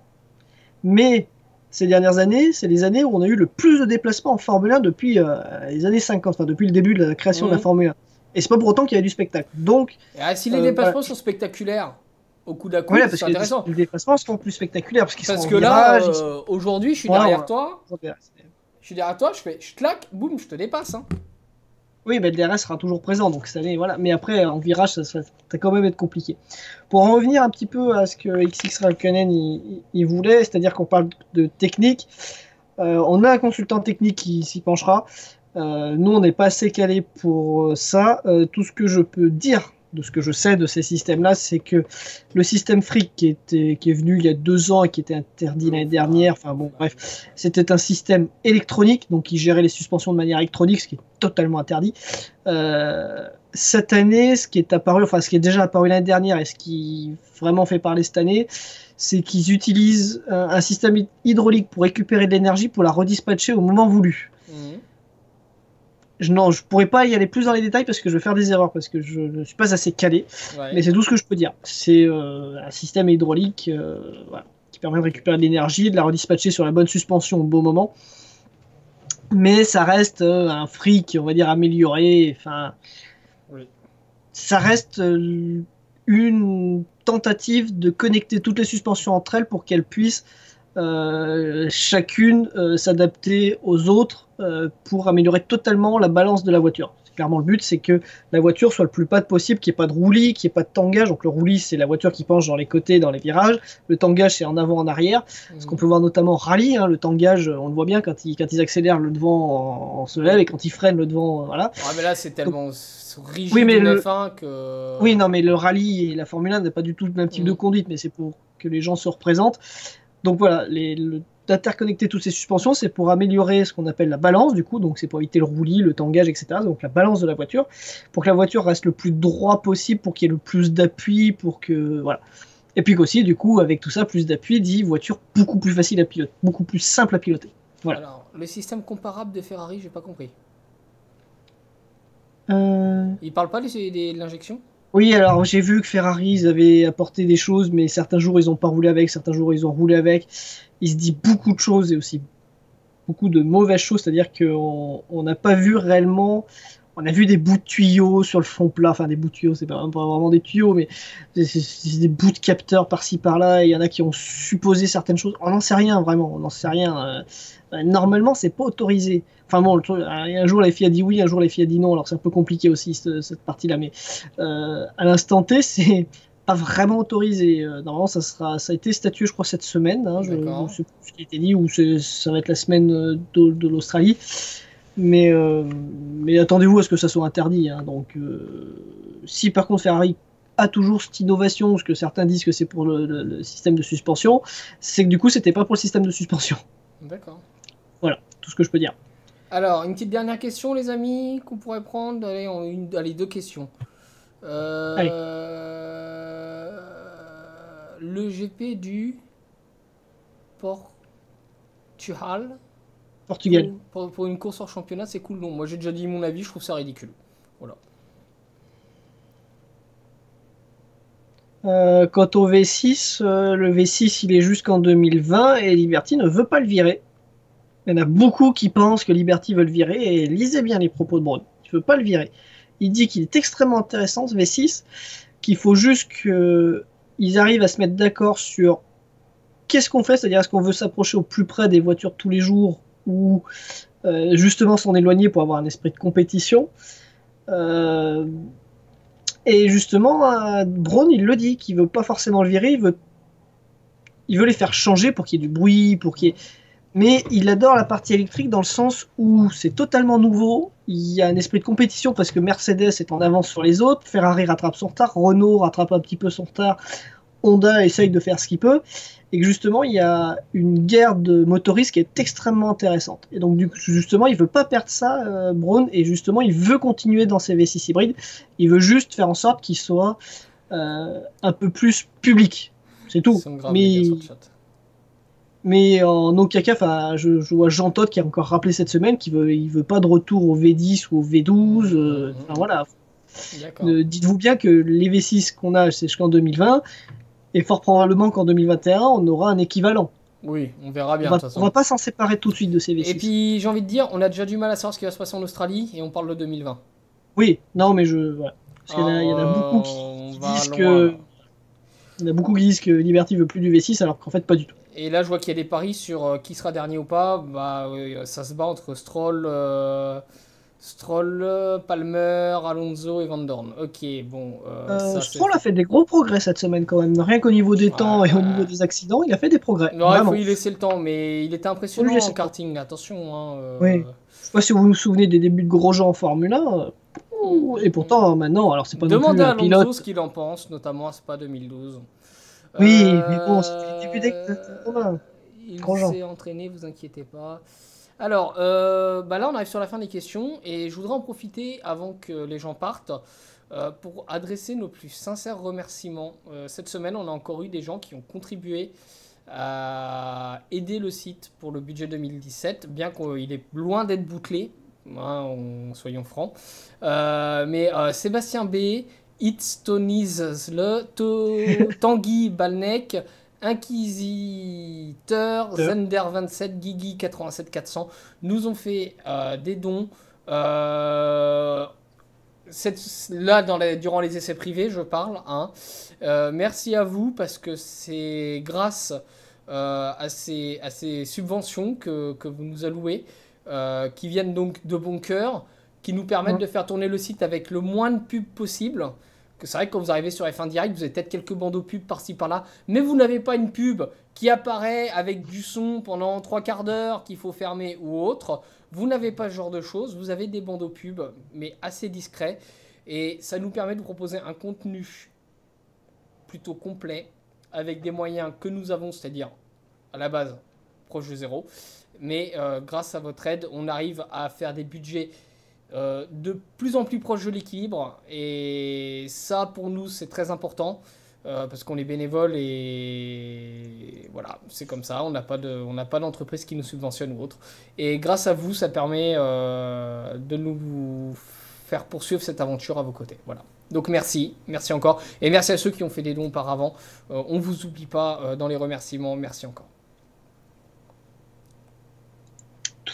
Mais ces dernières années, c'est les années où on a eu le plus de déplacements en Formule 1 depuis les années 50, enfin depuis le début de la création de la Formule 1. Et c'est pas pour autant qu'il y a du spectacle. Donc, si les dépassements sont spectaculaires, au coup d'à coup, voilà, c'est intéressant. Les déplacements seront plus spectaculaires parce qu'ils Parce seront que en là, virage, aujourd'hui, je suis derrière toi. Je suis derrière toi, je claque, boum, je te dépasse. Hein. Oui, mais le DRS sera toujours présent, donc cette année, voilà. Mais après, en virage, ça va quand même être compliqué. Pour en revenir un petit peu à ce que XX Raikkonen il voulait, c'est-à-dire qu'on parle de technique, on a un consultant technique qui s'y penchera. Nous, on n'est pas assez calé pour ça. Tout ce que je peux dire de ce que je sais de ces systèmes-là, c'est que le système Freak qui est venu il y a 2 ans et qui était interdit l'année dernière, enfin bon, bref, c'était un système électronique, donc qui gérait les suspensions de manière électronique, ce qui est totalement interdit. Cette année, ce qui est apparu, enfin ce qui est déjà apparu l'année dernière et ce qui vraiment fait parler cette année, c'est qu'ils utilisent un système hydraulique pour récupérer de l'énergie pour la redispatcher au moment voulu. Non, je pourrais pas y aller plus dans les détails parce que je vais faire des erreurs, parce que je ne suis pas assez calé. Ouais. Mais c'est tout ce que je peux dire. C'est un système hydraulique voilà, qui permet de récupérer de l'énergie, de la redispatcher sur la bonne suspension au bon moment. Mais ça reste un freak, on va dire, amélioré. Enfin, oui. Ça reste une tentative de connecter toutes les suspensions entre elles pour qu'elles puissent chacune s'adapter aux autres pour améliorer totalement la balance de la voiture. Clairement, le but, c'est que la voiture soit le plus plate possible, qu'il n'y ait pas de roulis, qu'il n'y ait pas de tangage. Donc le roulis, c'est la voiture qui penche dans les côtés, dans les virages. Le tangage, c'est en avant, en arrière. Ce qu'on peut voir notamment en rallye, hein, le tangage, on le voit bien quand ils accélèrent, le devant se lève, et quand ils freinent, le devant, voilà. Ouais, mais là, c'est tellement rigide oui, mais F1 que... Oui, non, mais le rallye et la Formule 1 n'est pas du tout le même type de conduite, mais c'est pour que les gens se représentent. Donc voilà, d'interconnecter toutes ces suspensions, c'est pour améliorer ce qu'on appelle la balance, du coup, donc c'est pour éviter le roulis, le tangage, etc. Donc la balance de la voiture, pour que la voiture reste le plus droit possible, pour qu'il y ait le plus d'appui, pour que... Voilà. Et puis qu'aussi, du coup, avec tout ça, plus d'appui, dit voiture beaucoup plus facile à piloter, beaucoup plus simple à piloter. Voilà. Alors, le système comparable de Ferrari, j'ai pas compris. Il parle pas de l'injection ? Oui, alors j'ai vu que Ferrari, ils avaient apporté des choses, mais certains jours ils n'ont pas roulé avec, certains jours ils ont roulé avec. Il se dit beaucoup de choses et aussi beaucoup de mauvaises choses, c'est-à-dire qu'on n'a pas vu réellement. On a vu des bouts de tuyaux sur le fond plat, enfin des bouts de tuyaux, c'est pas vraiment des tuyaux, mais c'est des bouts de capteurs par-ci par-là, et il y en a qui ont supposé certaines choses. On n'en sait rien vraiment, on n'en sait rien. Normalement, c'est pas autorisé. Enfin bon, un jour la FIA a dit oui, un jour la FIA a dit non, alors c'est un peu compliqué aussi cette partie-là, mais à l'instant T, c'est pas vraiment autorisé. Normalement, ça a été statué, je crois, cette semaine. Hein, je sais plus ce qui a été dit, ou ça va être la semaine de l'Australie. Mais attendez-vous à ce que ça soit interdit. Hein. Donc, si par contre Ferrari a toujours cette innovation, parce que certains disent que c'est pour le système de suspension, c'est que du coup, c'était pas pour le système de suspension. D'accord. Voilà, tout ce que je peux dire. Alors, une petite dernière question, les amis, qu'on pourrait prendre. Allez, 2 questions. Allez. Le GP du Portugal. Portugal. Pour une course hors championnat, c'est cool. Non, moi j'ai déjà dit mon avis, je trouve ça ridicule. Voilà. Quant au V6, le V6 il est jusqu'en 2020 et Liberty ne veut pas le virer. Il y en a beaucoup qui pensent que Liberty veut le virer et lisez bien les propos de Brown. Il ne veut pas le virer. Il dit qu'il est extrêmement intéressant ce V6, qu'il faut juste qu'ils arrivent à se mettre d'accord sur qu'est-ce qu'on fait, c'est-à-dire est-ce qu'on veut s'approcher au plus près des voitures de tous les jours ou justement s'en éloigner pour avoir un esprit de compétition. Et justement, Brown, il le dit, qu'il veut pas forcément le virer, il veut les faire changer pour qu'il y ait du bruit, mais il adore la partie électrique dans le sens où c'est totalement nouveau, il y a un esprit de compétition parce que Mercedes est en avance sur les autres, Ferrari rattrape son retard, Renault rattrape un petit peu son retard, Honda essaye de faire ce qu'il peut, et que justement il y a une guerre de motoristes qui est extrêmement intéressante. Et donc du coup, justement, il veut pas perdre ça, Brown, et justement il veut continuer dans ses V6 hybrides, il veut juste faire en sorte qu'il soit un peu plus public, c'est tout. Mais en aucun cas, je vois Jean Todt qui a encore rappelé cette semaine qu'il veut pas de retour au V10 ou au V12, voilà. Dites-vous bien que les V6 qu'on a, c'est jusqu'en 2020, et fort probablement qu'en 2021, on aura un équivalent. Oui, on verra bien. On va pas s'en séparer tout de suite de ces V6. Et puis, j'ai envie de dire, on a déjà du mal à savoir ce qui va se passer en Australie, et on parle de 2020. Oui, non, mais voilà. Parce qu'il y en a beaucoup qui disent que... Il y en a beaucoup qui disent que Liberty veut plus du V6, alors qu'en fait, pas du tout. Et là, je vois qu'il y a des paris sur qui sera dernier ou pas. Bah, ça se bat entre Stroll, Palmer, Alonso et Van Dorn. Ok, bon. Stroll a fait des gros progrès cette semaine quand même. Rien qu'au niveau des temps et au niveau des accidents, il a fait des progrès. Non, il faut y laisser le temps, mais il était impressionnant en karting. Attention. Hein, oui. Je sais pas si vous vous souvenez des débuts de Grosjean en Formule 1. Et pourtant, maintenant, alors c'est pas non plus un pilote. Demandez à Alonso ce qu'il en pense, notamment à Spa 2012. Oui, mais bon, c'était le début d'examen. Il s'est entraîné, vous inquiétez pas. Alors, là, on arrive sur la fin des questions et je voudrais en profiter avant que les gens partent pour adresser nos plus sincères remerciements. Cette semaine, on a encore eu des gens qui ont contribué à aider le site pour le budget 2017, bien qu'il est loin d'être bouclé, hein, soyons francs. Mais Sébastien B, It's Tony's Tanguy Balnek, Inquisiteur, Zender27, Guigui 87400 nous ont fait des dons. Là, durant les essais privés, je parle. Hein. Merci à vous parce que c'est grâce à ces subventions que vous nous allouez, qui viennent donc de bon cœur, qui nous permettent de faire tourner le site avec le moins de pubs possible. C'est vrai que quand vous arrivez sur F1 Direct, vous avez peut-être quelques bandeaux pubs par-ci par-là, mais vous n'avez pas une pub qui apparaît avec du son pendant 3 quarts d'heure qu'il faut fermer ou autre. Vous n'avez pas ce genre de choses, vous avez des bandeaux pubs, mais assez discrets, et ça nous permet de vous proposer un contenu plutôt complet, avec des moyens que nous avons, c'est-à-dire à la base proche de zéro, mais grâce à votre aide, on arrive à faire des budgets de plus en plus proche de l'équilibre, et ça pour nous c'est très important parce qu'on est bénévole et voilà, c'est comme ça, on n'a pas d'entreprise qui nous subventionne ou autre, et grâce à vous ça permet de nous faire poursuivre cette aventure à vos côtés. Voilà, donc merci encore, et merci à ceux qui ont fait des dons auparavant, on vous oublie pas dans les remerciements, merci encore.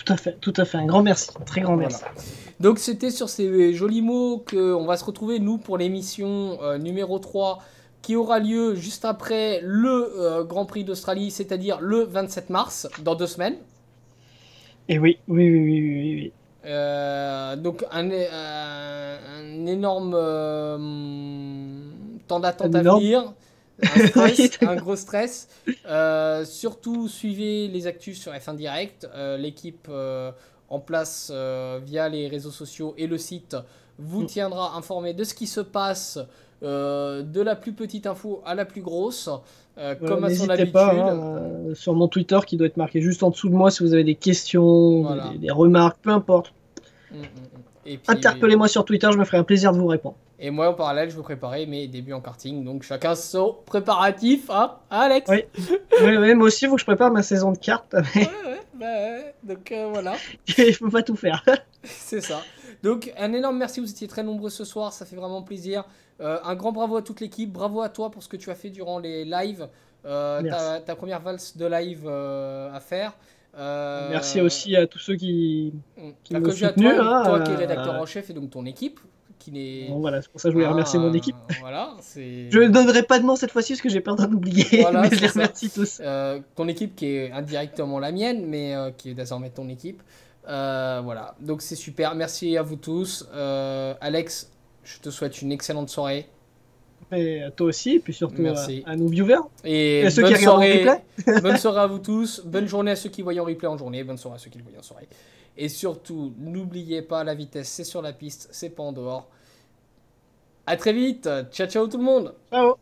tout à fait. Un grand merci, un très grand merci. Voilà. Donc c'était sur ces jolis mots qu'on va se retrouver, nous, pour l'émission numéro 3, qui aura lieu juste après le Grand Prix d'Australie, c'est-à-dire le 27 mars, dans 2 semaines. Et oui, oui, oui, oui, oui, oui. Donc un énorme temps d'attente à venir, un stress, un gros stress. Surtout suivez les actus sur F1 Direct, l'équipe en place via les réseaux sociaux et le site vous tiendra informé de ce qui se passe, de la plus petite info à la plus grosse. Comme à son habitude. Pas, sur mon Twitter qui doit être marqué juste en dessous de moi si vous avez des questions, Voilà. des remarques, peu importe. Et puis, interpellez-moi sur Twitter, je me ferai un plaisir de vous répondre. Et moi en parallèle je veux préparer mes débuts en karting, donc chacun son préparatif, hein, Alex. Oui, oui, moi aussi il faut que je prépare ma saison de cartes. Ouais, donc voilà. Je peux pas tout faire. C'est ça. Donc un énorme merci, vous étiez très nombreux ce soir, ça fait vraiment plaisir. Un grand bravo à toute l'équipe, bravo à toi pour ce que tu as fait durant les lives, ta première valse de live à faire. Merci aussi à tous ceux qui m'ont soutenu. Toi qui es rédacteur en chef et donc ton équipe. Bon, voilà, c'est pour ça que je voulais remercier mon équipe. Voilà, je ne donnerai pas de nom cette fois-ci parce que j'ai peur d'en oublier, voilà, mais je les remercie tous. Ton équipe qui est indirectement la mienne, mais qui est désormais ton équipe. Voilà, donc c'est super. Merci à vous tous. Alex, je te souhaite une excellente soirée. Et à toi aussi, et puis surtout à nos viewers. Et à ceux qui regardent en replay. Bonne soirée à vous tous. Bonne journée à ceux qui voient en replay en journée. Bonne soirée à ceux qui le voient en soirée. Et surtout, n'oubliez pas, la vitesse, c'est sur la piste, c'est pas en dehors. À très vite. Ciao, ciao tout le monde. Ciao.